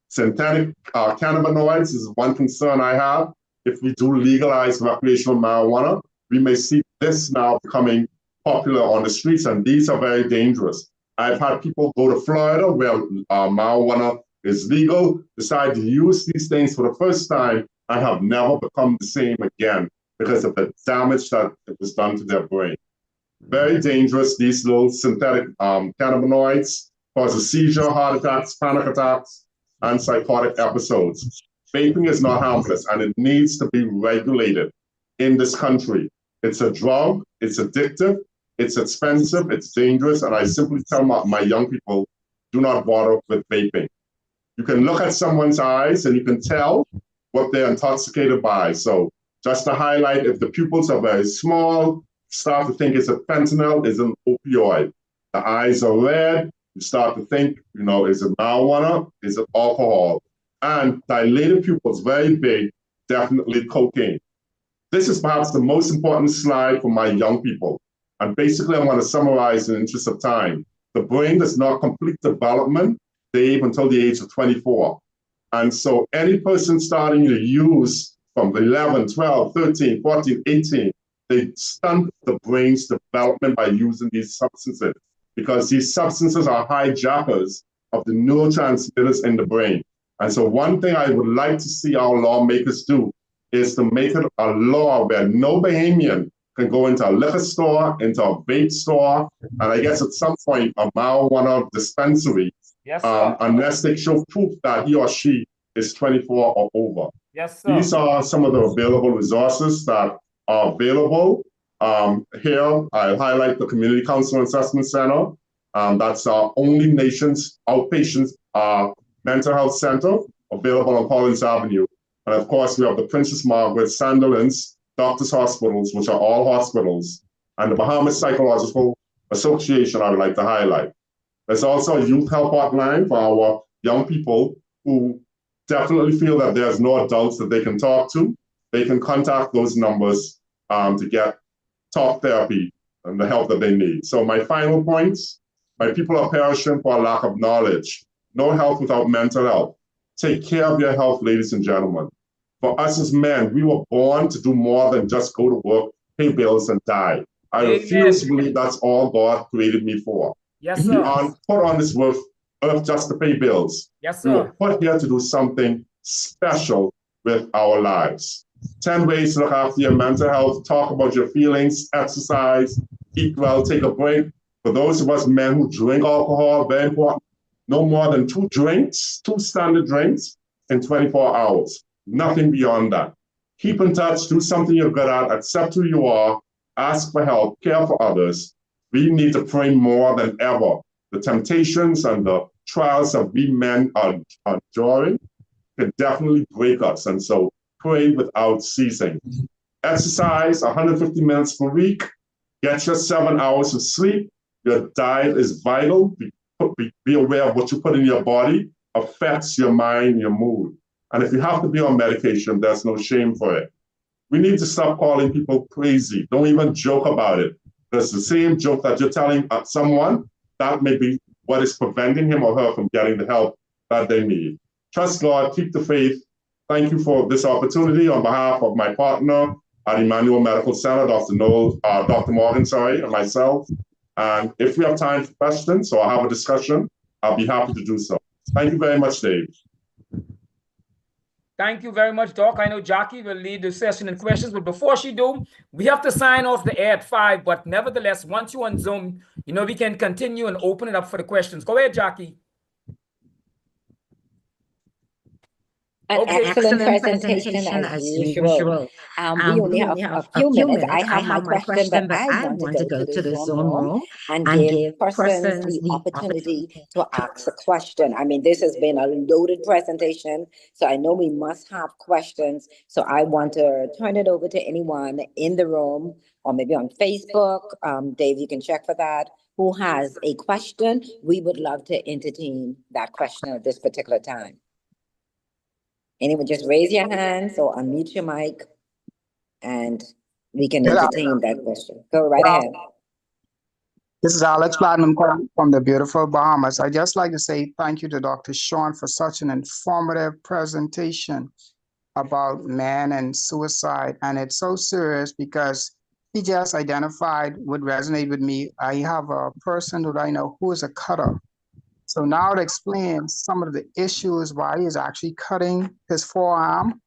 Synthetic cannabinoids is one concern I have. If we do legalize recreational marijuana, we may see this now becoming popular on the streets, and these are very dangerous. I've had people go to Florida where marijuana is legal, decide to use these things for the first time, and have never become the same again because of the damage that it was done to their brain. Very dangerous, these little synthetic cannabinoids cause a seizure, heart attacks, panic attacks, and psychotic episodes. Vaping is not harmless, and it needs to be regulated in this country. It's a drug, it's addictive, it's expensive, it's dangerous, and I simply tell my young people, do not bother with vaping. You can look at someone's eyes and you can tell what they're intoxicated by. So just to highlight, if the pupils are very small, start to think it's a fentanyl, is an opioid. The eyes are red, you start to think, is it marijuana, is it alcohol? And dilated pupils, very big, definitely cocaine. This is perhaps the most important slide for my young people. And basically, I want to summarize in the interest of time. The brain does not complete development, Dave, until the age of 24. And so any person starting to use from 11, 12, 13, 14, 18, they stunt the brain's development by using these substances, because these substances are hijackers of the neurotransmitters in the brain. And so one thing I would like to see our lawmakers do is to make it a law where no Bahamian can go into a liquor store, into a vape store, and I guess at some point a marijuana dispensary, yes, unless they show proof that he or she is 24 or over. Yes, sir. These are some of the available resources that are available. Here, I'll highlight the Community Counseling Assessment Center. That's our only nation's outpatient mental health center available on Collins Avenue. And of course, we have the Princess Margaret, Sandilands, Doctors Hospitals, which are all hospitals, and the Bahamas Psychological Association I would like to highlight. There's also a youth help hotline for our young people who definitely feel that there's no adults that they can talk to. They can contact those numbers to get talk therapy and the help that they need. So my final points, my people are perishing for a lack of knowledge. No health without mental health. Take care of your health, ladies and gentlemen. For us as men, we were born to do more than just go to work, pay bills, and die. I refuse to believe that's all God created me for. Yes, sir. We aren't put on this earth just to pay bills. Yes, sir. We were put here to do something special with our lives. 10 ways to look after your mental health. Talk about your feelings, exercise, eat well, take a break. For those of us men who drink alcohol, very important, no more than 2 drinks, 2 standard drinks in 24 hours. Nothing beyond that. Keep in touch, do something you're good at, accept who you are, ask for help, care for others. We need to pray more than ever. The temptations and the trials that we men are enduring can definitely break us. And so pray without ceasing. Exercise 150 minutes per week. Get your 7 hours of sleep. Your diet is vital. Be aware of what you put in your body affects your mind, your mood. And if you have to be on medication, there's no shame for it. We need to stop calling people crazy. Don't even joke about it. That's the same joke that you're telling someone, that may be what is preventing him or her from getting the help that they need. Trust God, keep the faith. Thank you for this opportunity on behalf of my partner at Emmanuel Medical Center, Dr. Morgan, and myself. And if we have time for questions or have a discussion, I'll be happy to do so. Thank you very much, Dave. Thank you very much, Doc. I know Jackie will lead the session in questions, but before she do, we have to sign off the air at 5. But nevertheless, once you're on Zoom, we can continue and open it up for the questions. Go ahead, Jackie. An excellent presentation as usual. We only have a few minutes. I have my question, but I want to go to the Zoom room and give persons the opportunity to ask a question. I mean, this has been a loaded presentation, so I know we must have questions. So I want to turn it over to anyone in the room or maybe on Facebook. Dave, you can check for that. Who has a question? We would love to entertain that question at this particular time. Anyone, just raise your hands or unmute your mic and we can entertain that question. Go right ahead. This is Alex Platinum from the beautiful Bahamas. I'd just like to say thank you to Dr. Sean for such an informative presentation about men and suicide. And it's so serious because he just identified what resonated with me. I have a person that I know who is a cutter. So now it explains some of the issues why he's actually cutting his forearm.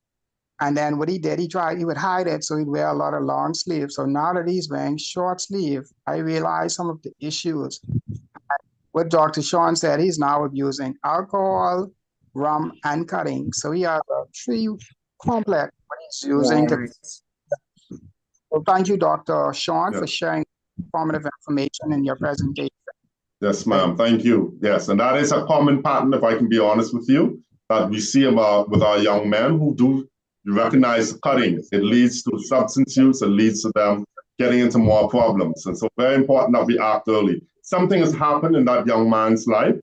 And then what he did, he would hide it, so he'd wear a lot of long sleeves. So now that he's wearing short sleeve, I realize some of the issues. What Dr. Sean said, he's now abusing alcohol, rum, and cutting. So he has a 3 complex what he's using. So thank you, Dr. Sean, for sharing informative information in your presentation. Yes, ma'am. Thank you. Yes, and that is a common pattern, if I can be honest with you, that we see with our young men who do recognize cutting. It leads to substance use. It leads to them getting into more problems. And so very important that we act early. Something has happened in that young man's life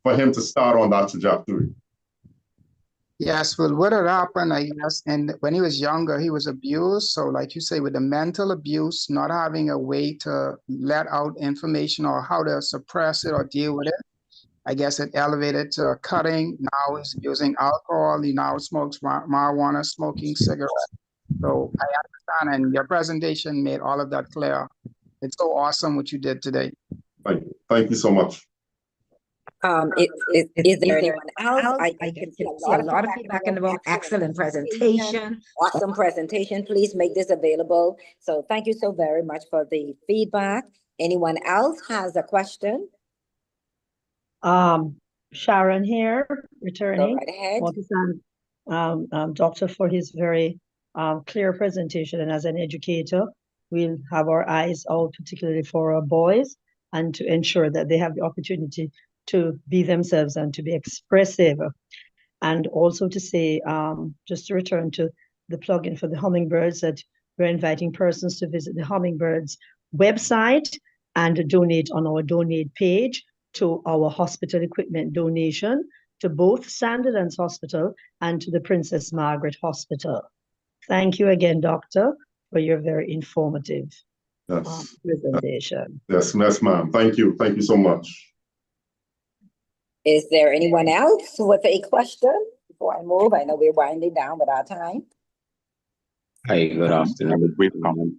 for him to start on that trajectory. Yes, well, what had happened, I guess, and when he was younger, he was abused. So like you say, with the mental abuse, not having a way to let out information or how to suppress it or deal with it, I guess it elevated to cutting. Now he's using alcohol. He now smokes marijuana, smoking cigarettes. So I understand, and your presentation made all of that clear. It's so awesome what you did today. Thank you so much. Is there anyone else? I can see a lot of feedback in the room. Excellent presentation. Awesome presentation. Please make this available. So thank you so very much for the feedback. Anyone else has a question? Sharon here, returning. Go right ahead. Want to thank Doctor for his very clear presentation. And as an educator, we'll have our eyes out, particularly for our boys, and to ensure that they have the opportunity to be themselves and to be expressive. And also to say, just to return to the plugin for the Hummingbirds, that we're inviting persons to visit the Hummingbirds website and donate on our donate page to our hospital equipment donation to both Sandilands Hospital and to the Princess Margaret Hospital. Thank you again, Doctor, for your very informative presentation. Yes, ma'am. Thank you. Thank you so much. Is there anyone else with a question before I move? I know we're winding down with our time. Hi, good afternoon. Brief comment.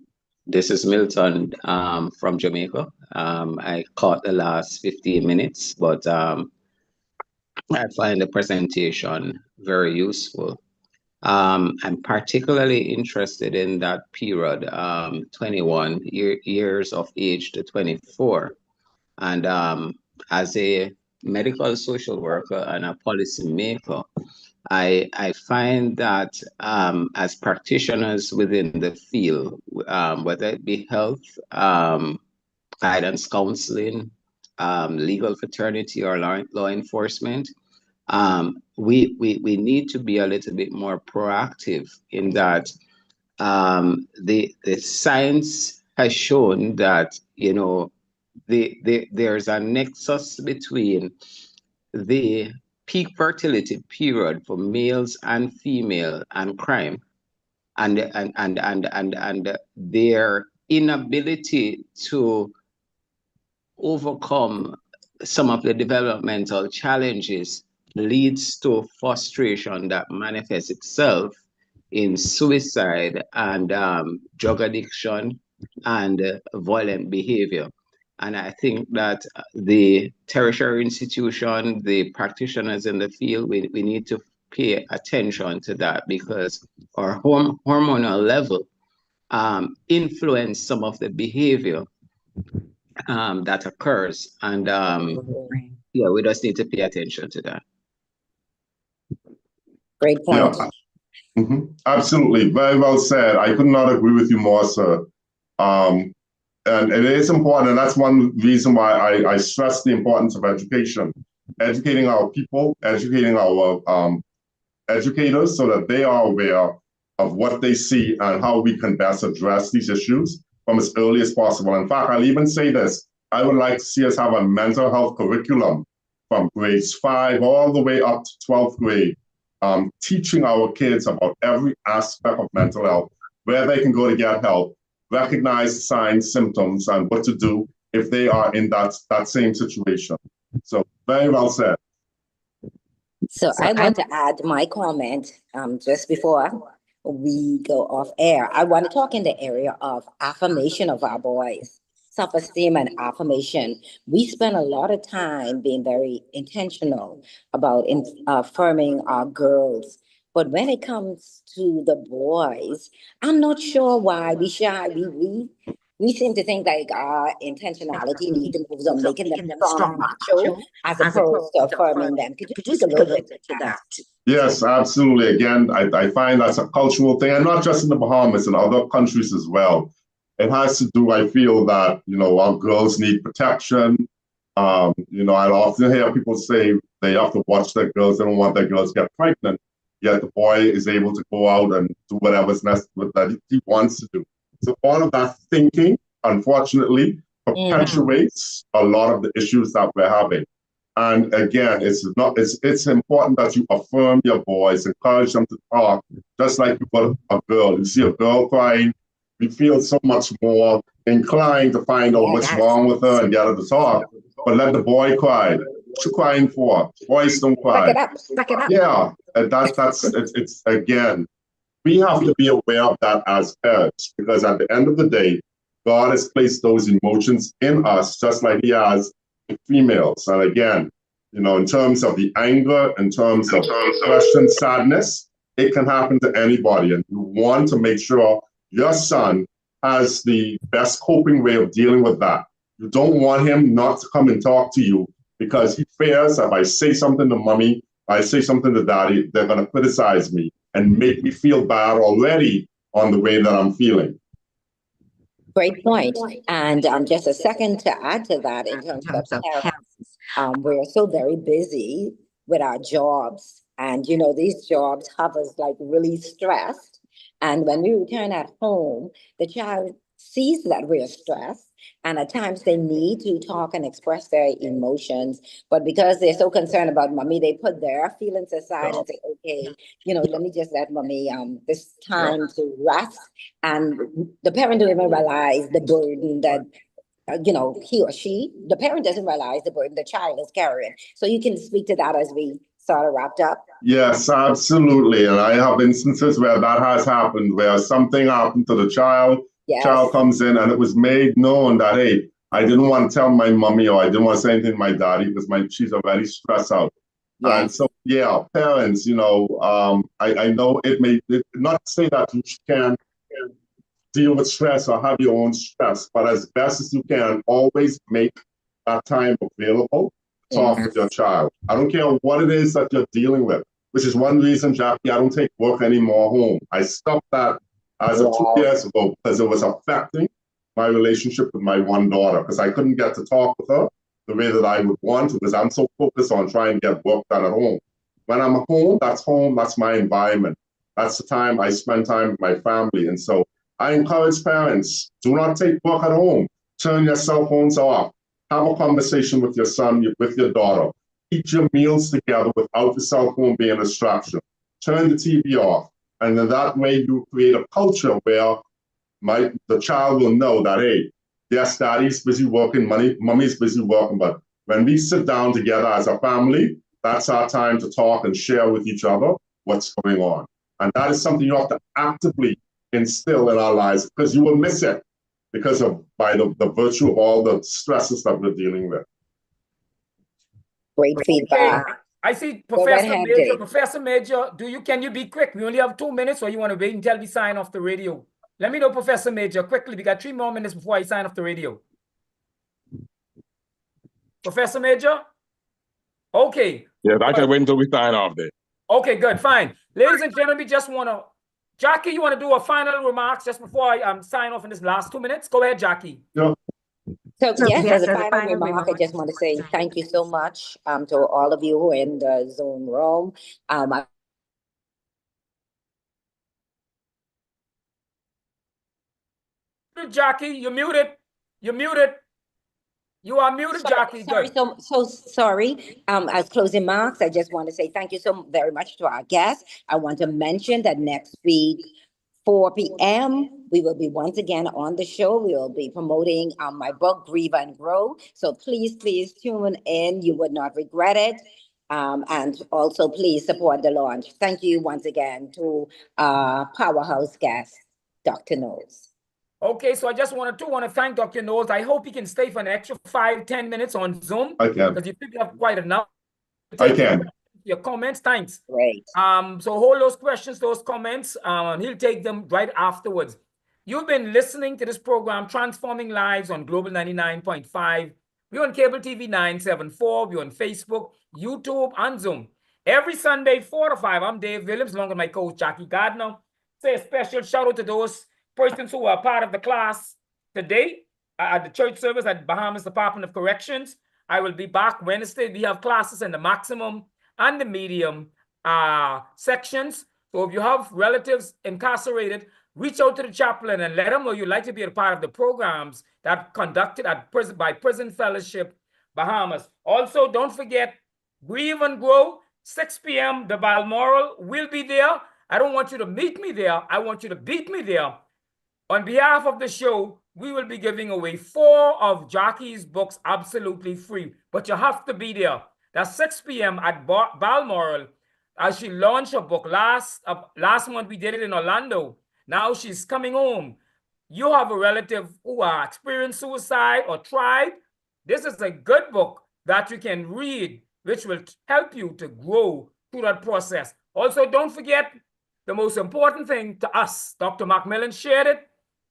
This is Milton from Jamaica. I caught the last 15 minutes, but I find the presentation very useful. I'm particularly interested in that period, 21 years of age to 24. And as a medical social worker and a policymaker, I find that as practitioners within the field, whether it be health, guidance counseling, legal fraternity, or law enforcement, we need to be a little bit more proactive in that the science has shown that, you know, there's a nexus between the peak fertility period for males and female and crime and their inability to overcome some of the developmental challenges leads to frustration that manifests itself in suicide and drug addiction and violent behavior. And I think that the tertiary institution, the practitioners in the field, we need to pay attention to that, because our hormonal level influence some of the behavior that occurs. And yeah, we just need to pay attention to that. Great point. Yeah. Absolutely. Very well said. I could not agree with you more, sir. And it is important, and that's one reason why I stress the importance of education, educating our people, educating our educators so that they are aware of what they see and how we can best address these issues from as early as possible. In fact, I'll even say this, I would like to see us have a mental health curriculum from grades 5 all the way up to 12th grade, teaching our kids about every aspect of mental health, where they can go to get help, recognize signs, symptoms, and what to do if they are in that same situation. So very well said. So I want to add my comment just before we go off air. I want to talk in the area of affirmation of our boys, self-esteem and affirmation. We spend a lot of time being very intentional about affirming our girls. But when it comes to the boys, I'm not sure why we shy. We seem to think like our intentionality needs to move on, making them strong, macho, as opposed to affirming them. Could you speak a little bit to that? Yes, absolutely. Again, I find that's a cultural thing, and not just in the Bahamas, in other countries as well. It has to do, I feel that, you know, our girls need protection. You know, I often hear people say they have to watch their girls, they don't want their girls to get pregnant, yet the boy is able to go out and do whatever's necessary that he wants to do. So all of that thinking, unfortunately, perpetuates a lot of the issues that we're having. And again, it's important that you affirm your boys, encourage them to talk, just like you put a girl. You see a girl crying, we feel so much more inclined to find out what's wrong with her and get her to talk. But let the boy cry. What you crying for? Boys don't cry. Back it up. Yeah, it's again, we have to be aware of that as parents, because at the end of the day, God has placed those emotions in us, just like he has in females. And again, you know, in terms of the anger, in terms of depression, sadness, it can happen to anybody. And you want to make sure your son has the best coping way of dealing with that. You don't want him not to come and talk to you because he fears that if I say something to mommy, I say something to daddy, they're going to criticize me and make me feel bad already on the way that I'm feeling. Great point. And just a second to add to that, in terms of parents, we're so very busy with our jobs. And, you know, these jobs have us like really stressed. And when we return at home, the child sees that we're stressed. And at times they need to talk and express their emotions. But because they're so concerned about mommy, they put their feelings aside and say, okay, you know, let me just let mommy this time to rest. And the parent don't even realize the burden that, you know, he or she, the parent doesn't realize the burden the child is carrying. So you can speak to that as we sort of wrapped up. Yes, absolutely. And I have instances where that has happened, where something happened to the child. Yes. Child comes in and it was made known that, hey, I didn't want to tell my mommy or I didn't want to say anything to my daddy because she's already stressed out. Yes. And so yeah, parents, I know not to say that you can deal with stress or have your own stress, but as best as you can, always make that time available to talk with your child. I don't care what it is that you're dealing with, which is one reason, Jackie, I don't take work anymore home. I stopped that as of 2 years ago because it was affecting my relationship with my one daughter, because I couldn't get to talk with her the way that I would want to, because I'm so focused on trying to get work done at home. When I'm home, that's my environment. That's the time I spend time with my family. And so I encourage parents, do not take work at home. Turn your cell phones off. Have a conversation with your son, with your daughter. Eat your meals together without the cell phone being a distraction. Turn the TV off. And then that way you create a culture where the child will know that, hey, yes, daddy's busy working, mommy's busy working, but when we sit down together as a family, that's our time to talk and share with each other what's going on. And that is something you have to actively instill in our lives, because you will miss it by the virtue of all the stresses that we're dealing with. Great feedback. Okay. I see Go right Professor ahead, Major. Dave. Professor Major, can you be quick? We only have 2 minutes, or you want to wait until we sign off the radio? Let me know, Professor Major, quickly. We got 3 more minutes before I sign off the radio. Professor Major? Okay. Yes, I can wait until we sign off there. Okay, good, fine. Ladies and gentlemen, we just want to, Jackie, you want to do a final remarks just before I sign off in this last 2 minutes? Go ahead, Jackie. Yeah. So yes, as a final remark, I just want to say thank you so much to all of you who are in the Zoom room. Jackie, you're muted. You're muted. You are muted, Jackie. Sorry, so sorry. As closing remarks, I just want to say thank you so very much to our guests. I want to mention that next week, 4 p.m., we will be once again on the show. We will be promoting my book, Grieve and Grow. So please tune in. You would not regret it. And also, please support the launch. Thank you once again to powerhouse guest, Dr. Knowles. Okay, so I just want to thank Dr. Knowles. I hope he can stay for an extra 5-10 minutes on Zoom. I can. Because you think you have quite enough. I can. Your comments, thanks. Great. So hold those questions, those comments, and he'll take them right afterwards. You've been listening to this program, Transforming Lives, on Global 99.5. We're on Cable TV 974. We're on Facebook, YouTube, and Zoom. Every Sunday, 4 to 5. I'm Dave Williams, along with my coach, Jackie Gardner. Say a special shout out to those persons who are part of the class today at the church service at Bahamas Department of Corrections. I will be back Wednesday. We have classes in the maximum and the medium sections. So if you have relatives incarcerated, reach out to the chaplain and let them know you'd like to be a part of the programs that conducted by Prison Fellowship Bahamas. Also, don't forget, Grieve and Grow, 6 p.m. The Balmoral will be there. I don't want you to meet me there. I want you to beat me there. On behalf of the show, we will be giving away 4 of Jackie's books absolutely free, but you have to be there. That's 6 p.m. at Balmoral as she launched her book. Last month, we did it in Orlando. Now she's coming home. You have a relative who experienced suicide or tried. This is a good book that you can read, which will help you to grow through that process. Also, don't forget the most important thing to us, Dr. Macmillan shared it,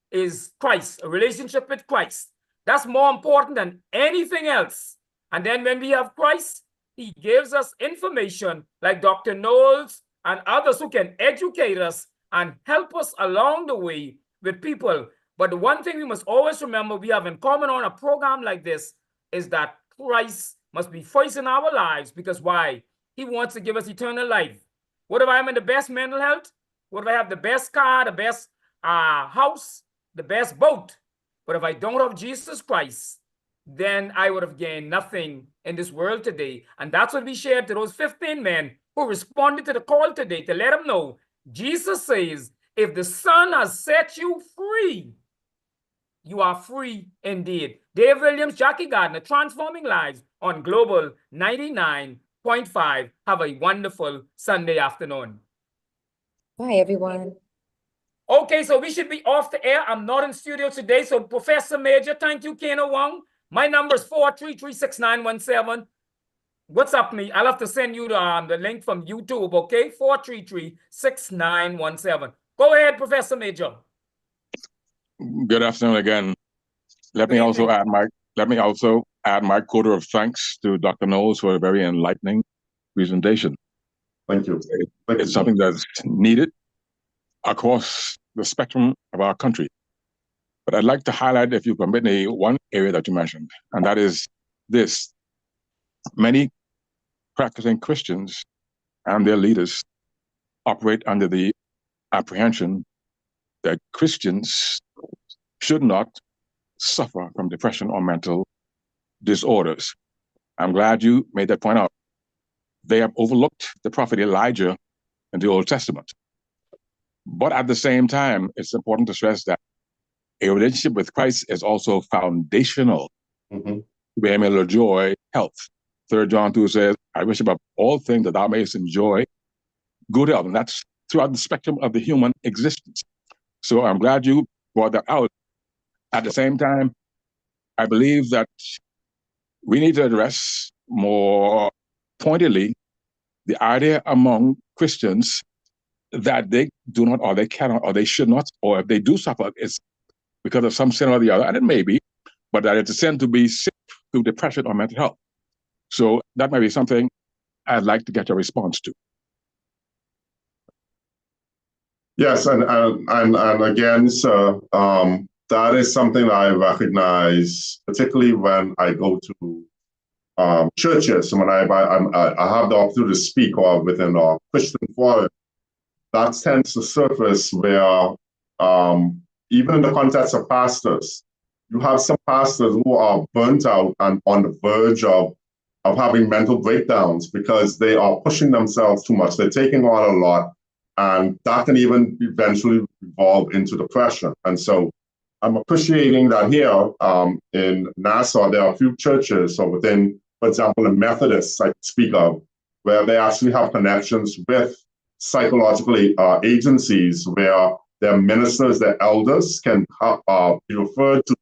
is Christ, a relationship with Christ. That's more important than anything else. And then when we have Christ, he gives us information like Dr. Knowles and others who can educate us and help us along the way with people. But the one thing we must always remember we have in common on a program like this is that Christ must be first in our lives. Because why? He wants to give us eternal life. What if I'm in the best mental health? What if I have the best car, the best house, the best boat? But if I don't have Jesus Christ, then I would have gained nothing in this world today. And that's what we shared to those 15 men who responded to the call today, to let them know Jesus says, if the Son has set you free, you are free indeed. Dave Williams, Jackie Gardner, Transforming Lives on Global 99.5. Have a wonderful Sunday afternoon. Bye, everyone. Okay, so we should be off the air. I'm not in studio today. So Professor Major, thank you, Keno Wong. My number is 4336917. WhatsApp me. I'll have to send you the link from YouTube, okay? 433-6917. Go ahead, Professor Major. Good afternoon again. Let me also add my quota of thanks to Dr. Knowles for a very enlightening presentation. Thank you. It's something that's needed across the spectrum of our country. But I'd like to highlight, if you permit me, one area that you mentioned, and that is this. Many practicing Christians and their leaders operate under the apprehension that Christians should not suffer from depression or mental disorders. I'm glad you made that point out. They have overlooked the prophet Elijah in the Old Testament. But at the same time, it's important to stress that a relationship with Christ is also foundational to be able to enjoy health. 3 John 2 says, I wish above all things that thou mayest enjoy good health. And that's throughout the spectrum of the human existence. So I'm glad you brought that out. At the same time, I believe that we need to address more pointedly the idea among Christians that they do not, or they cannot, or they should not, or if they do suffer, it's because of some sin or the other, and it may be, but that it's a sin to be sick through depression or mental health. So that might be something I'd like to get your response to. Yes, and again, sir, that is something I recognize, particularly when I go to churches. When I have the opportunity to speak or within a Christian forum, that tends to surface where, even in the context of pastors, you have some pastors who are burnt out and on the verge of having mental breakdowns because they are pushing themselves too much. They're taking on a lot, and that can even eventually evolve into depression. And so I'm appreciating that here in Nassau, there are a few churches, so within, for example, the Methodists I speak of, where they actually have connections with psychological agencies where their ministers, their elders can be referred to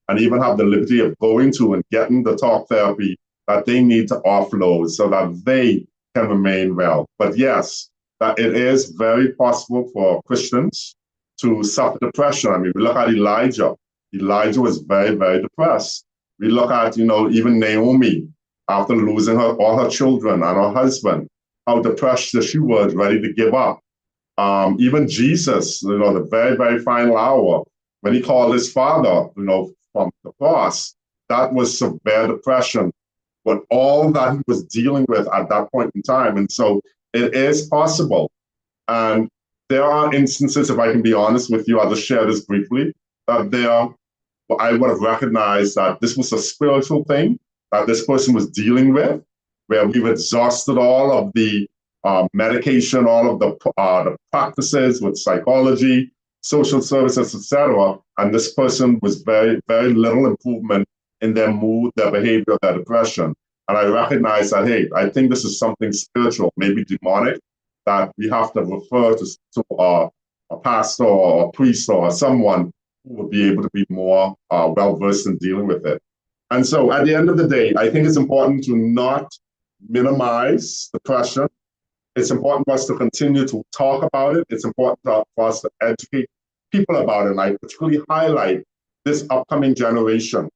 and even have the liberty of going to and getting the talk therapy that they need to offload so that they can remain well. But yes, that it is very possible for Christians to suffer depression. I mean, we look at Elijah. Elijah was very, very depressed. We look at, even Naomi, after losing all her children and her husband, how depressed she was, ready to give up. Even Jesus, the very, very final hour, when he called his father, from the cross, that was severe depression. But all that he was dealing with at that point in time. And so it is possible. And there are instances, if I can be honest with you, I'll just share this briefly, that I would have recognized that this was a spiritual thing that this person was dealing with, where we've exhausted all of the medication, all of the practices with psychology, social services, etc. And this person was very, very little improvement in their mood, their behavior, their depression. And I recognize that, hey, I think this is something spiritual, maybe demonic, that we have to refer to a pastor or a priest or someone who will be able to be more well-versed in dealing with it. And so at the end of the day, I think it's important to not minimize depression. It's important for us to continue to talk about it. It's important for us to educate people about it. And I particularly highlight this upcoming generation.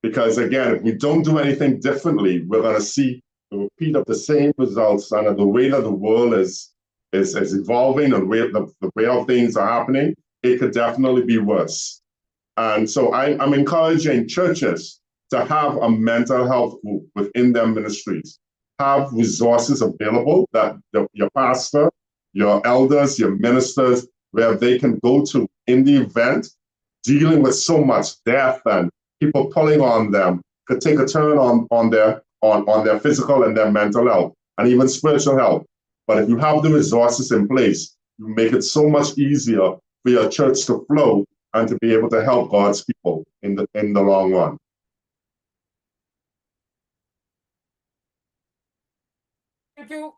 Because again, if we don't do anything differently, we're going to see the repeat of the same results. And the way that the world is evolving and the way of things are happening, it could definitely be worse. And so I'm encouraging churches to have a mental health group within their ministries, have resources available that your pastor, your elders, your ministers, where they can go to in the event, dealing with so much death and people pulling on them, could take a turn on their physical and their mental health and even spiritual health. But if you have the resources in place, you make it so much easier for your church to flow and to be able to help God's people in the long run.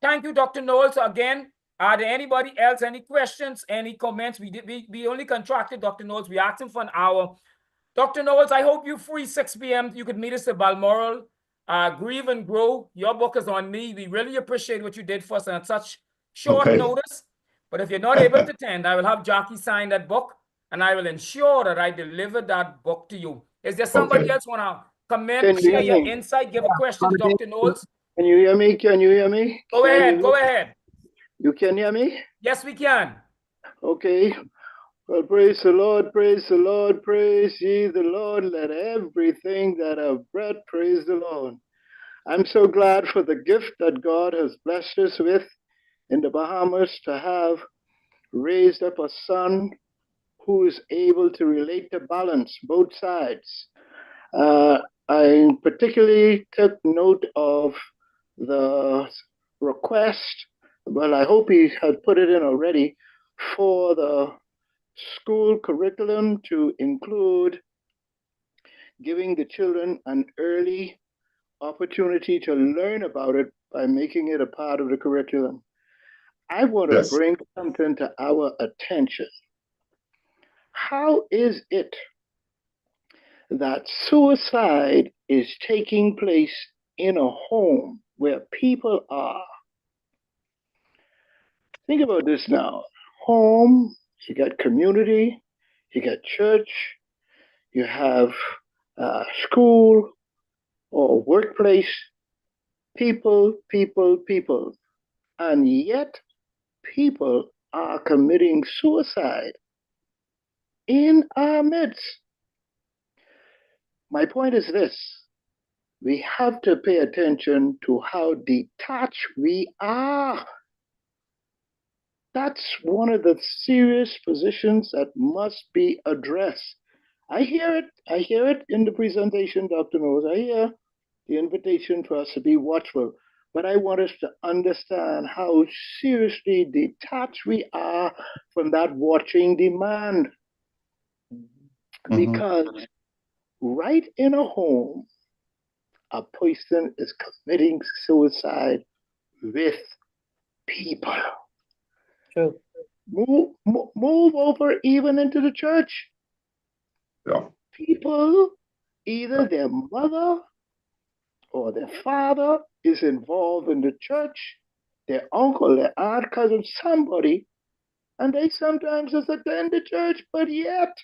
Thank you, Dr. Knowles. So again, are there anybody else, any questions, any comments? We only contracted Dr. Knowles. We asked him for an hour. Dr. Knowles, I hope you're free 6 p.m. You could meet us at Balmoral Grieve and Grow, your book is on me. We really appreciate what you did for us on such short notice. But if you're not able to attend, I will have Jackie sign that book, and I will ensure that I deliver that book to you. Is there somebody else want to comment, share your insight, give a question to Dr. Knowles? Can you hear me? Can you hear me? Go ahead, go ahead. You can hear me? Yes, we can. Okay. Well, praise the Lord, praise the Lord, praise ye the Lord. Let everything that have breath praise the Lord. I'm so glad for the gift that God has blessed us with in the Bahamas to have raised up a son who is able to relate to balance both sides. I particularly took note of the request, well, I hope he had put it in already, for the school curriculum to include giving the children an early opportunity to learn about it by making it a part of the curriculum. I want to bring something to our attention. How is it that suicide is taking place in a home where people are? Think about this now. Home, you got community, you got church, you have school or workplace, people. And yet people are committing suicide in our midst. My point is this: we have to pay attention to how detached we are. That's one of the serious positions that must be addressed. I hear it in the presentation, Dr. Knowles. I hear the invitation for us to be watchful, but I want us to understand how seriously detached we are from that watching demand. Because right in a home, a person is committing suicide with people. True. Move over even into the church. Yeah. People, either their mother or their father is involved in the church, their uncle, their aunt, cousin, somebody, and they sometimes just attend the church, but yet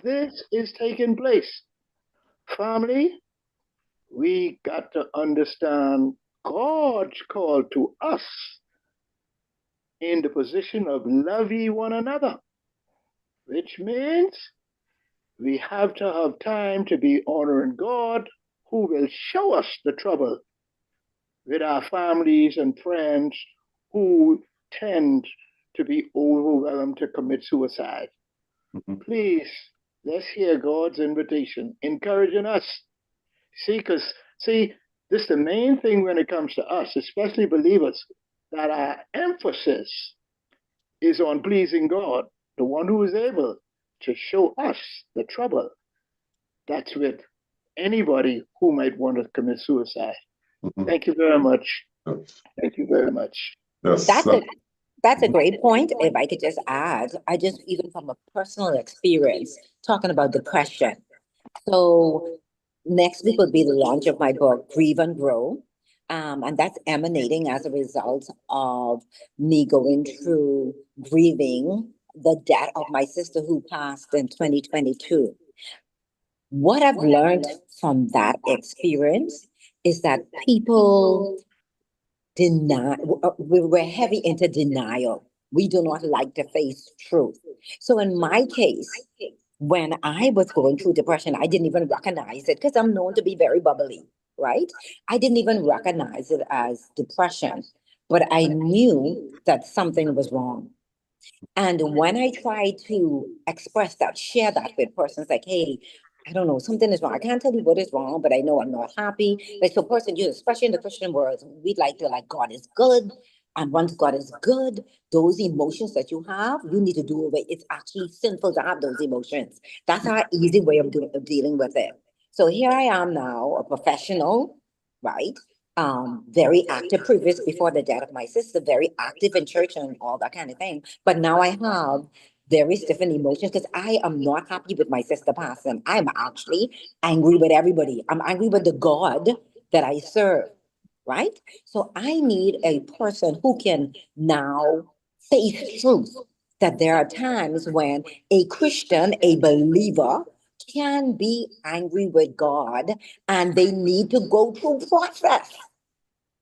this is taking place. Family, we got to understand God's call to us in the position of loving one another, which means we have to have time to be honoring God, who will show us the trouble with our families and friends who tend to be overwhelmed to commit suicide. Please, let's hear God's invitation, encouraging us. This is the main thing when it comes to us, especially believers, that our emphasis is on pleasing God, the one who is able to show us the trouble that's with anybody who might want to commit suicide. Thank you very much. Thank you very much. That's a great point. If I could just add, I just, even from a personal experience, talking about depression. So next week will be the launch of my book, Grieve and Grow. And that's emanating as a result of me going through grieving the death of my sister who passed in 2022. What I've learned from that experience is that people we're heavy into denial. We do not like to face truth. So in my case, when I was going through depression, I didn't even recognize it because I'm known to be very bubbly, right? I didn't even recognize it as depression, but I knew that something was wrong. And when I tried to express that, share that with persons, like, hey, I don't know, something is wrong. I can't tell you what is wrong, but I know I'm not happy. Like, so person, especially in the Christian world, we'd like to, like, God is good. And once God is good, those emotions that you have, you need to do away. It's actually sinful to have those emotions. That's our easy way of dealing with it. So here I am now, a professional, right? Very active previous before the death of my sister, very active in church and all that kind of thing. But now I have very different emotions because I am not happy with my sister passing. I'm actually angry with everybody. I'm angry with the God that I serve, right? So I need a person who can now face truth, that there are times when a Christian, a believer, can be angry with God and they need to go through process.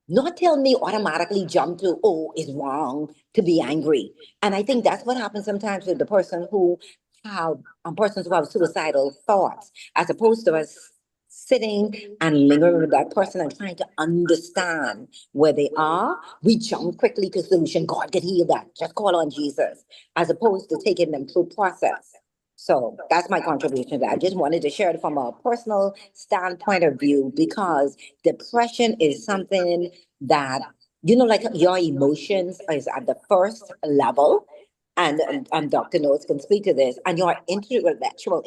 Not tell me automatically jump to, oh, it's wrong to be angry. And I think that's what happens sometimes with the person who have persons who have suicidal thoughts, as opposed to us sitting and lingering with that person and trying to understand where they are. We jump quickly to solution. God can heal that. Just call on Jesus, as opposed to taking them through process. So that's my contribution to that. I just wanted to share it from a personal standpoint of view, because depression is something that, like your emotions is at the first level. And Dr. Knowles can speak to this, and your intellectual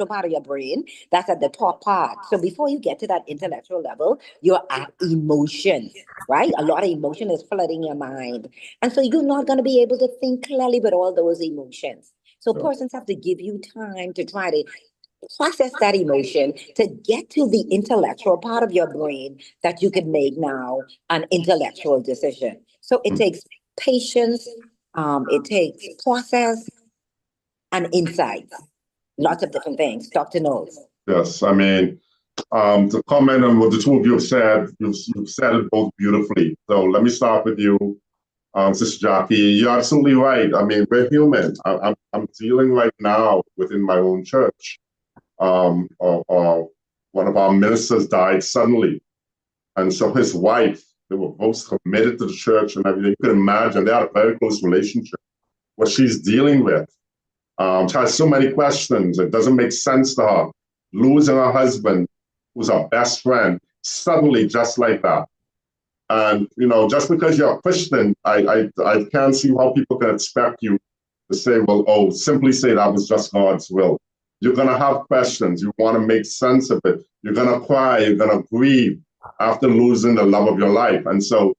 part of your brain, that's at the top part. So before you get to that intellectual level, you're at emotions, right? A lot of emotion is flooding your mind. And so you're not going to be able to think clearly with all those emotions. So persons have to give you time to try to process that emotion to get to the intellectual part of your brain that you can make now an intellectual decision. So it takes patience, it takes process and insights, lots of different things. Dr. Knowles. Yes, I mean, to comment on what the two of you have said, you've said it both beautifully. So let me start with you, Sister Jackie. You're absolutely right. I mean, we're human. I'm dealing right now within my own church. One of our ministers died suddenly. And so his wife, they were both committed to the church and everything. You can imagine they had a very close relationship. What she's dealing with, she has so many questions. It doesn't make sense to her. Losing her husband, who's her best friend, suddenly just like that. And, just because you're a Christian, I can't see how people can expect you to say, well, simply say that was just God's will. You're going to have questions. You want to make sense of it. You're going to cry. You're going to grieve after losing the love of your life. And so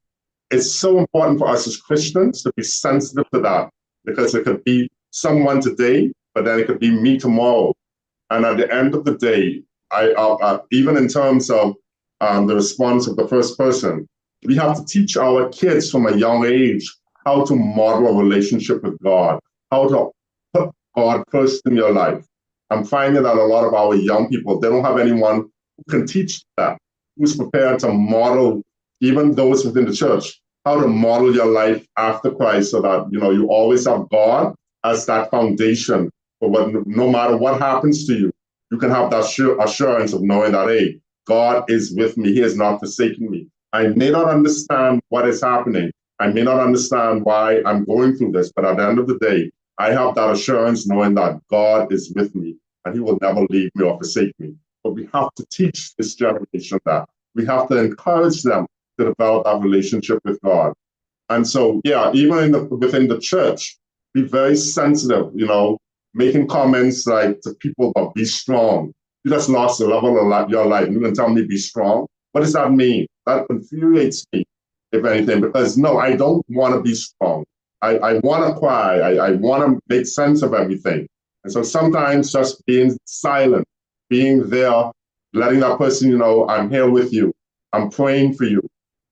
it's so important for us as Christians to be sensitive to that, because it could be someone today, but then it could be me tomorrow. And at the end of the day, even in terms of the response of the first person, we have to teach our kids from a young age how to model a relationship with God, how to put God first in your life. I'm finding that a lot of our young people, they don't have anyone who can teach that, who's prepared to model, even those within the church, how to model your life after Christ, so that, you always have God as that foundation for no matter what happens to you, you can have that assurance of knowing that, hey, God is with me. He has not forsaken me. I may not understand what is happening. I may not understand why I'm going through this, but at the end of the day, I have that assurance knowing that God is with me and he will never leave me or forsake me. But we have to teach this generation that. We have to encourage them to develop that relationship with God. And so, even within the church, be very sensitive, making comments like to people about be strong. You just lost the level of your life. You can tell me be strong. What does that mean? That infuriates me, if anything, because no, I don't want to be strong. I want to cry. I want to make sense of everything. And so sometimes just being silent, being there, letting that person, I'm here with you. I'm praying for you.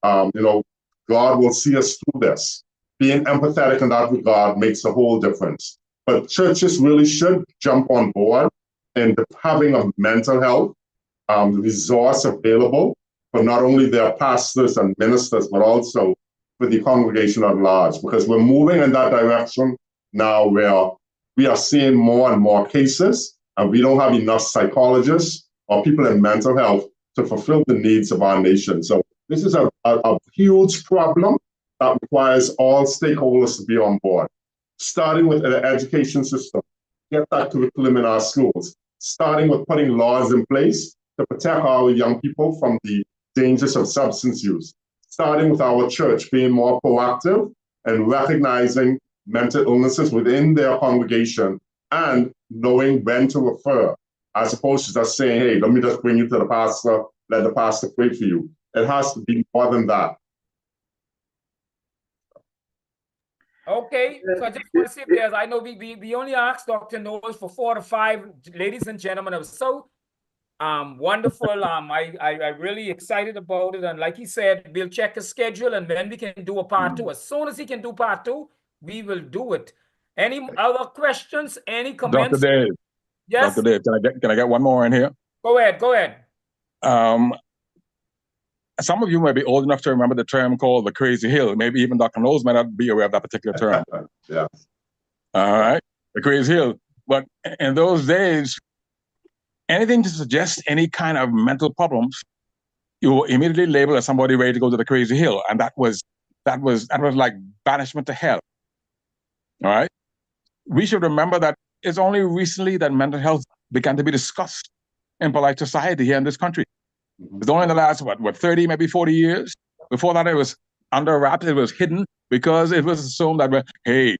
God will see us through this. Being empathetic in that regard makes a whole difference. But churches really should jump on board and having a mental health resource available for not only their pastors and ministers, but also for the congregation at large, because we're moving in that direction now where we are seeing more and more cases, and we don't have enough psychologists or people in mental health to fulfill the needs of our nation. So this is a huge problem that requires all stakeholders to be on board, starting with the education system, get that curriculum in our schools, starting with putting laws in place to protect our young people from the dangers of substance use, starting with our church being more proactive and recognizing mental illnesses within their congregation and knowing when to refer, as opposed to just saying, hey, let me just bring you to the pastor, let the pastor pray for you. It has to be more than that. Okay, so I just want to see if there's, I know we only asked Dr. Knowles for 4 to 5 ladies and gentlemen of South Wonderful. I really excited about it. And like he said, we'll check his schedule and then we can do a part two. As soon as he can do part two, we will do it. Any other questions? Any Dr. comments? Dave, Yes, Dr. Dave, can I get one more in here? go ahead, go ahead. Some of you may be old enough to remember the term called the crazy hill. Maybe even Dr. Knowles might not be aware of that particular term. Yeah. All right, the crazy hill. But in those days, anything to suggest any kind of mental problems, you were immediately labeled as somebody ready to go to the crazy hill, and that was like banishment to hell. All right, we should remember that it's only recently that mental health began to be discussed in polite society here in this country. It's only in the last, what, 30, maybe 40 years? Before that, it was under wraps, it was hidden, because it was assumed that, hey,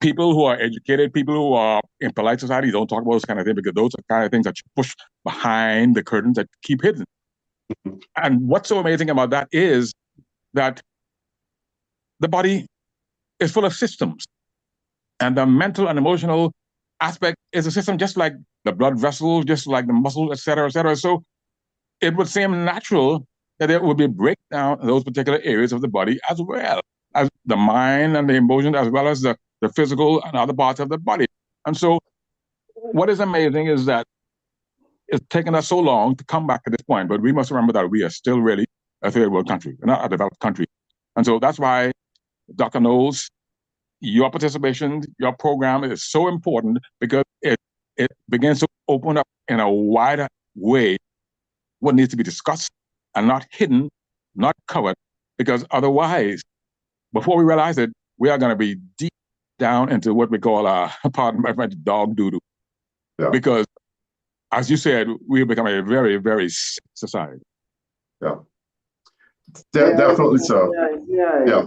people who are educated, people who are in polite society don't talk about those kind of things, because those are the kind of things that you push behind the curtains that keep hidden. And what's so amazing about that is that the body is full of systems. And the mental and emotional aspect is a system just like the blood vessels, just like the muscles, et cetera, et cetera. So it would seem natural that there would be breakdown in those particular areas of the body, as well as the mind and the emotions, as well as the physical and other parts of the body. And so what is amazing is that it's taken us so long to come back to this point, but we must remember that we are still really a third world country. We're not a developed country. And so that's why, Dr. Knowles, your participation, your program is so important, because it begins to open up in a wider way what needs to be discussed and not hidden, not covered, because otherwise, before we realize it, we are going to be deep down into what we call, pardon my French, dog doodoo. Yeah. Because, as you said, we become a very, very sick society. Yeah. Definitely so. Yeah.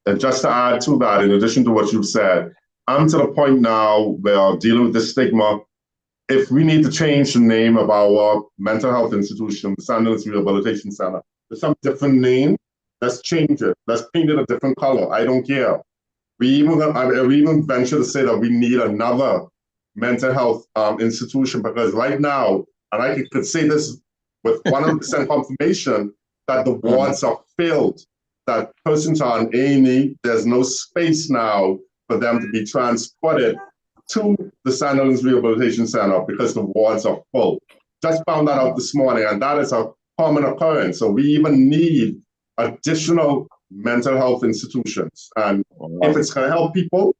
And just to add to that, in addition to what you've said, I'm to the point now where dealing with the stigma, if we need to change the name of our mental health institution, the Sandilands Rehabilitation Center, to some different name, let's change it. Let's paint it a different color. I don't care. We even venture to say that we need another mental health institution, because right now, and I could say this with 100% confirmation, that the wards are filled, that persons are on A&E, there's no space now for them to be transported to the Sandilands Rehabilitation Center because the wards are full. Just found that out this morning, and that is a common occurrence. So we even need additional mental health institutions. And if it's going to help people,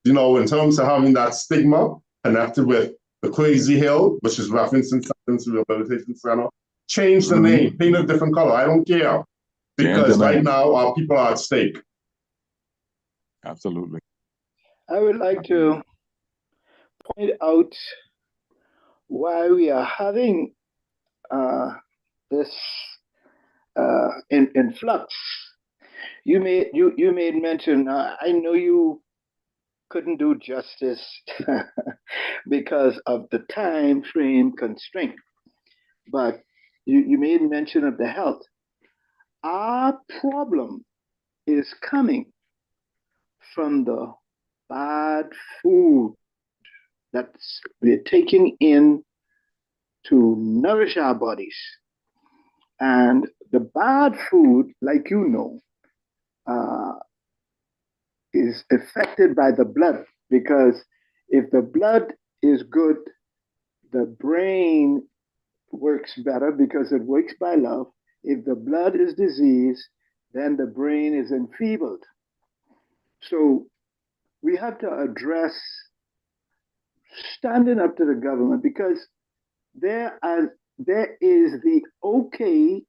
you know, in terms of having that stigma connected with the crazy hill, which is referenced in Sandilands Rehabilitation Center, change the name, paint a different color. I don't care. Because right now, our people are at stake. Absolutely. I would like to point out why we are having this in flux. You made mention. I know you couldn't do justice because of the time frame constraint, but you made mention of the health. Our problem is coming from the bad food that we're taking in to nourish our bodies. And the bad food, like you know, is affected by the blood, because if the blood is good, the brain works better because it works by love. If the blood is diseased, then the brain is enfeebled. So we have to address standing up to the government, because there is the okay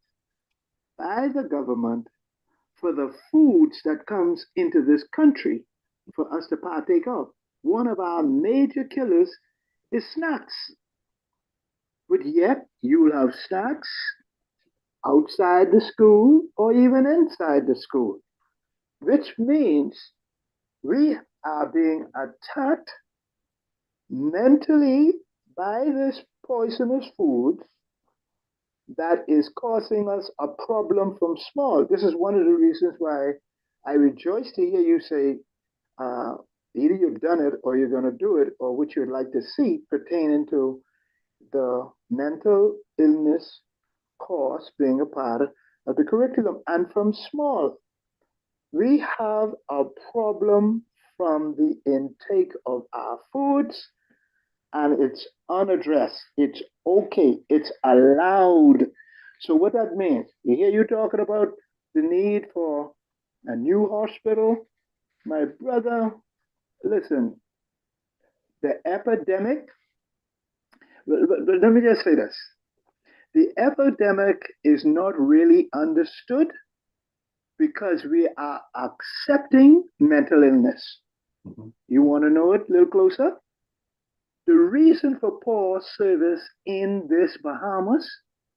by the government for the foods that comes into this country for us to partake of. One of our major killers is snacks. But yet you'll have snacks outside the school or even inside the school, which means we are being attacked mentally by this poisonous food that is causing us a problem from small. This is one of the reasons why I rejoice to hear you say either you've done it or you're going to do it, or what you'd like to see pertaining to the mental illness course being a part of the curriculum. And from small, we have a problem from the intake of our foods, and it's unaddressed. It's okay. It's allowed. So what that means, you hear you talking about the need for a new hospital. My brother, listen, the epidemic, let me just say this. The epidemic is not really understood because we are accepting mental illness. Mm-hmm. You want to know it a little closer? The reason for poor service in this Bahamas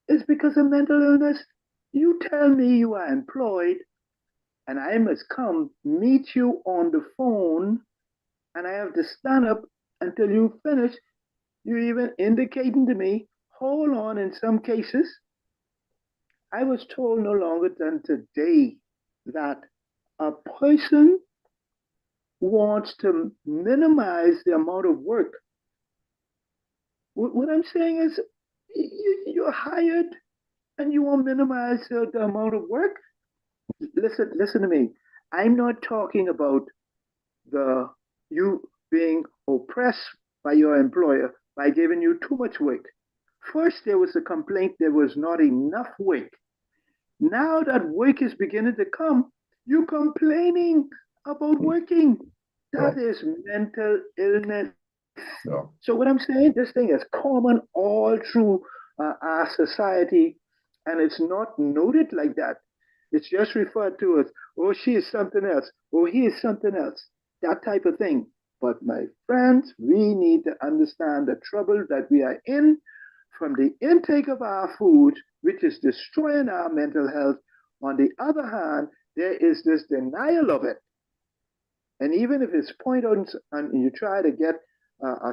is because of mental illness. You tell me you are employed and I must come meet you on the phone and I have to stand up until you finish. You're even indicating to me, hold on, in some cases. I was told no longer than today that a person wants to minimize the amount of work. What I'm saying is, you're hired and you want to minimize the amount of work. Listen to me. I'm not talking about you being oppressed by your employer by giving you too much work. First, there was a complaint there was not enough work. Now that work is beginning to come, you're complaining about working. That is mental illness. No. So what I'm saying, this thing is common all through our society, and it's not noted like that. It's just referred to as, oh, she is something else, oh, he is something else, that type of thing. But my friends, we need to understand the trouble that we are in from the intake of our food, which is destroying our mental health. On the other hand, there is this denial of it. And even if it's pointed out and you try to get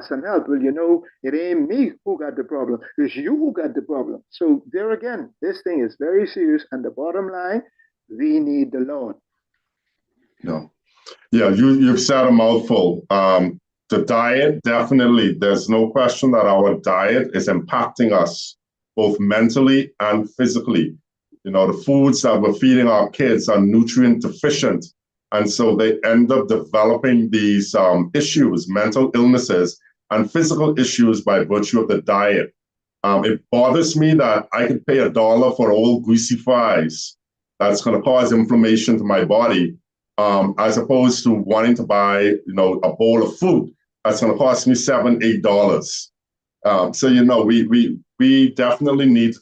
some help, well, you know, it ain't me who got the problem, it's you who got the problem. So there again, this thing is very serious. And the bottom line, we need the Lord. No. Yeah, you've said a mouthful. The diet, definitely, there's no question that our diet is impacting us both mentally and physically. You know, the foods that we're feeding our kids are nutrient deficient. And so they end up developing these issues, mental illnesses and physical issues by virtue of the diet. It bothers me that I could pay $1 for old greasy fries. That's going to cause inflammation to my body, as opposed to wanting to buy, you know, a bowl of food that's going to cost me $7, $8. So, you know, we definitely need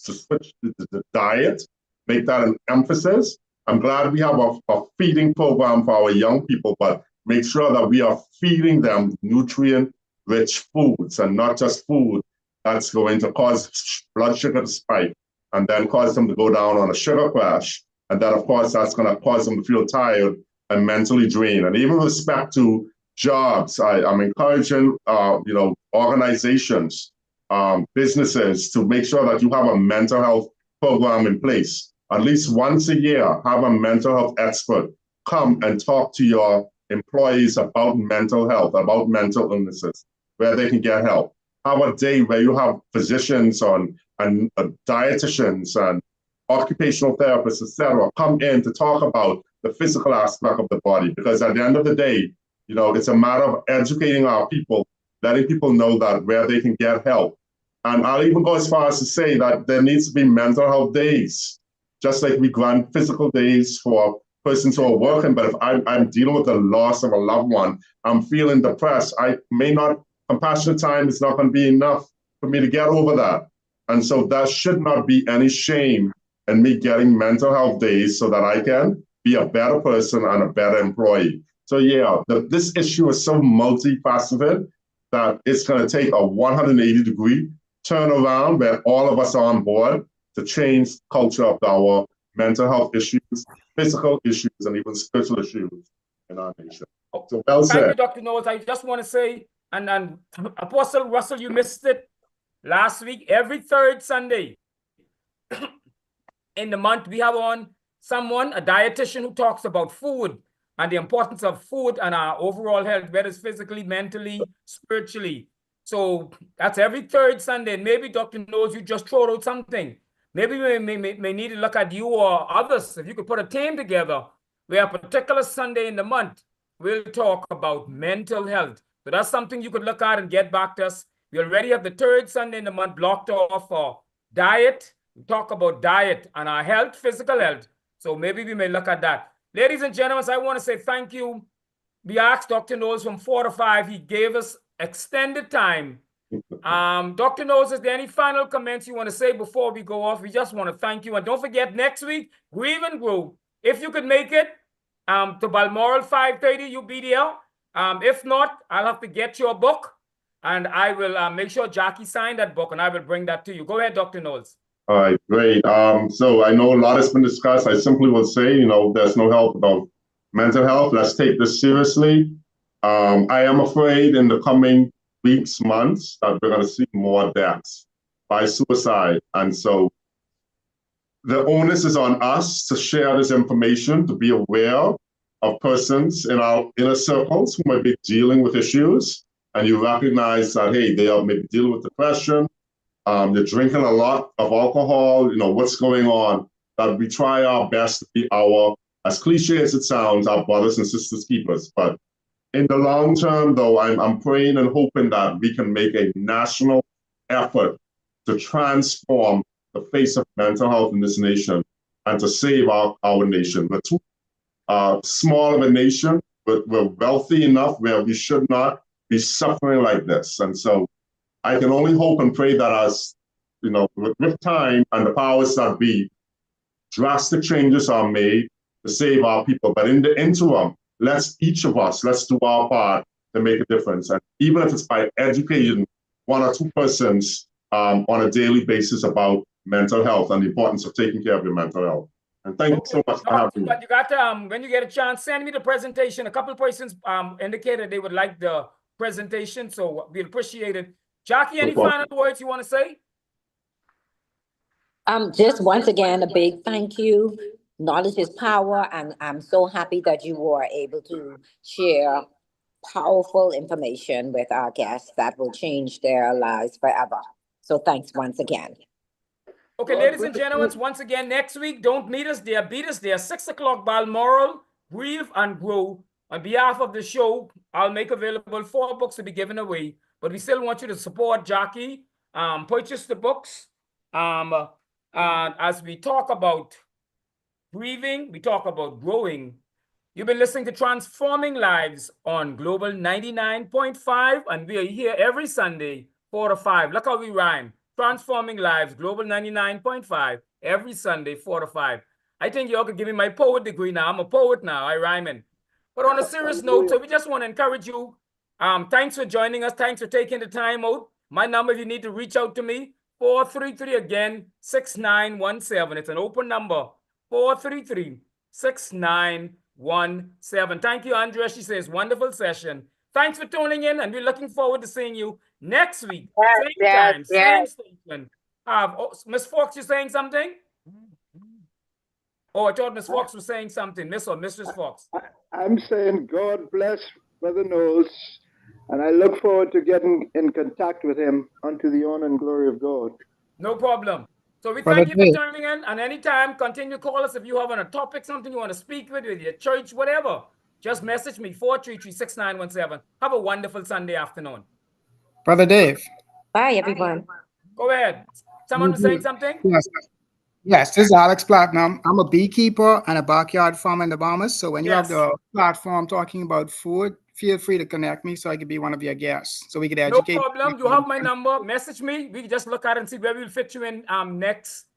to switch the diet, make that an emphasis. I'm glad we have a feeding program for our young people, but make sure that we are feeding them nutrient-rich foods and not just food that's going to cause blood sugar to spike and then cause them to go down on a sugar crash. And then, of course, that's going to cause them to feel tired and mentally drained. And even with respect to jobs, I'm encouraging, you know, organizations, businesses to make sure that you have a mental health program in place. At least once a year, have a mental health expert come and talk to your employees about mental health, about mental illnesses, where they can get help. Have a day where you have physicians and dietitians and occupational therapists, etc., come in to talk about the physical aspect of the body. Because at the end of the day, you know, it's a matter of educating our people, letting people know that where they can get help. And I'll even go as far as to say that there needs to be mental health days. Just like we grant physical days for persons who are working, but if I'm dealing with the loss of a loved one, I'm feeling depressed, compassionate time is not going to be enough for me to get over that. And so there should not be any shame in me getting mental health days so that I can be a better person and a better employee. So yeah, this issue is so multifaceted that it's going to take a 180-degree turnaround where all of us are on board to change the culture of our mental health issues, physical issues, and even spiritual issues in our nation. So well said. Thank you, Dr. Knowles. I just want to say, and Apostle Russell, you missed it last week. Every third Sunday in the month, we have on someone, a dietitian, who talks about food and the importance of food and our overall health, whether it's physically, mentally, spiritually. So that's every third Sunday. And maybe Dr. Knowles, you just throw out something. Maybe we may need to look at you or others. If you could put a team together where a particular Sunday in the month, we'll talk about mental health. So that's something you could look at and get back to us. We already have the third Sunday in the month blocked off for diet. We talk about diet and our health, physical health. So maybe we may look at that. Ladies and gentlemen, I want to say thank you. We asked Dr. Knowles from 4 to 5. He gave us extended time. Dr. Knowles, is there any final comments you want to say before we go off? We just want to thank you. And don't forget, next week, Grieve and Grow. If you could make it to Balmoral 5:30, you'll be there. If not, I'll have to get your book. And I will make sure Jackie signed that book, and I will bring that to you. Go ahead, Dr. Knowles. All right, great. So I know a lot has been discussed. I simply will say, there's no help without mental health. Let's take this seriously. I am afraid in the coming weeks, months, that we're going to see more deaths by suicide. And so the onus is on us to share this information, to be aware of persons in our inner circles who might be dealing with issues. And you recognize that, hey, they are maybe dealing with depression. They're drinking a lot of alcohol, what's going on, that we try our best to be as cliche as it sounds, our brothers and sisters keepers. But in the long term, though, I'm praying and hoping that we can make a national effort to transform the face of mental health in this nation and to save our nation. We're too small of a nation, but we're wealthy enough where we should not be suffering like this. And so I can only hope and pray that as, with time and the powers that be, drastic changes are made to save our people. But in the interim, let's do our part to make a difference. And even if it's by educating one or two persons on a daily basis about mental health and the importance of taking care of your mental health. And thank you so much for having me. But you got to, when you get a chance, send me the presentation. A couple of persons indicated they would like the presentation, so we'd appreciate it. Jackie, any final words you want to say? Just once again, a big thank you. Knowledge is power, and I'm so happy that you were able to share powerful information with our guests that will change their lives forever. So thanks once again. Okay, ladies and gentlemen, once again, next week, don't meet us there, beat us there, 6 o'clock, Balmoral, Grieve and Grow. On behalf of the show, I'll make available 4 books to be given away, but we still want you to support Jackie, purchase the books. As we talk about grieving, we talk about growing. You've been listening to Transforming Lives on Global 99.5, and we are here every Sunday, 4 to 5. Look how we rhyme. Transforming Lives, Global 99.5, every Sunday, 4 to 5. I think y'all could give me my poet degree now. I'm a poet now. I rhyming. But on a serious note, so we just want to encourage you. Thanks for joining us. Thanks for taking the time out. My number, if you need to reach out to me, 433 again, 6917. It's an open number, 433-6917. Thank you, Andrea. She says, wonderful session. Thanks for tuning in, and we're looking forward to seeing you next week. Same time, same station. Miss Fox, you saying something? Oh, I thought Miss Fox was saying something. Miss or Mrs. Fox? I'm saying God bless Brother Knowles, and I look forward to getting in contact with him unto the honor and glory of God. No problem. So we thank you for tuning in, and anytime, continue to call us if you have on a topic, something you want to speak with your church, whatever. Just message me, 433-6917. Have a wonderful Sunday afternoon. Brother Dave. Bye, everyone. Go ahead. Someone was saying something? Yes, this is Alex Platinum. I'm a beekeeper and a backyard farmer in the Bahamas. So when you have the platform talking about food, feel free to connect me so I could be one of your guests. So we could educate. No problem. You have my number. Message me. We can just look at it and see where we'll fit you in next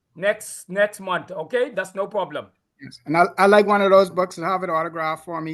month. Okay? That's no problem. Yes. And I like one of those books and have it autographed for me.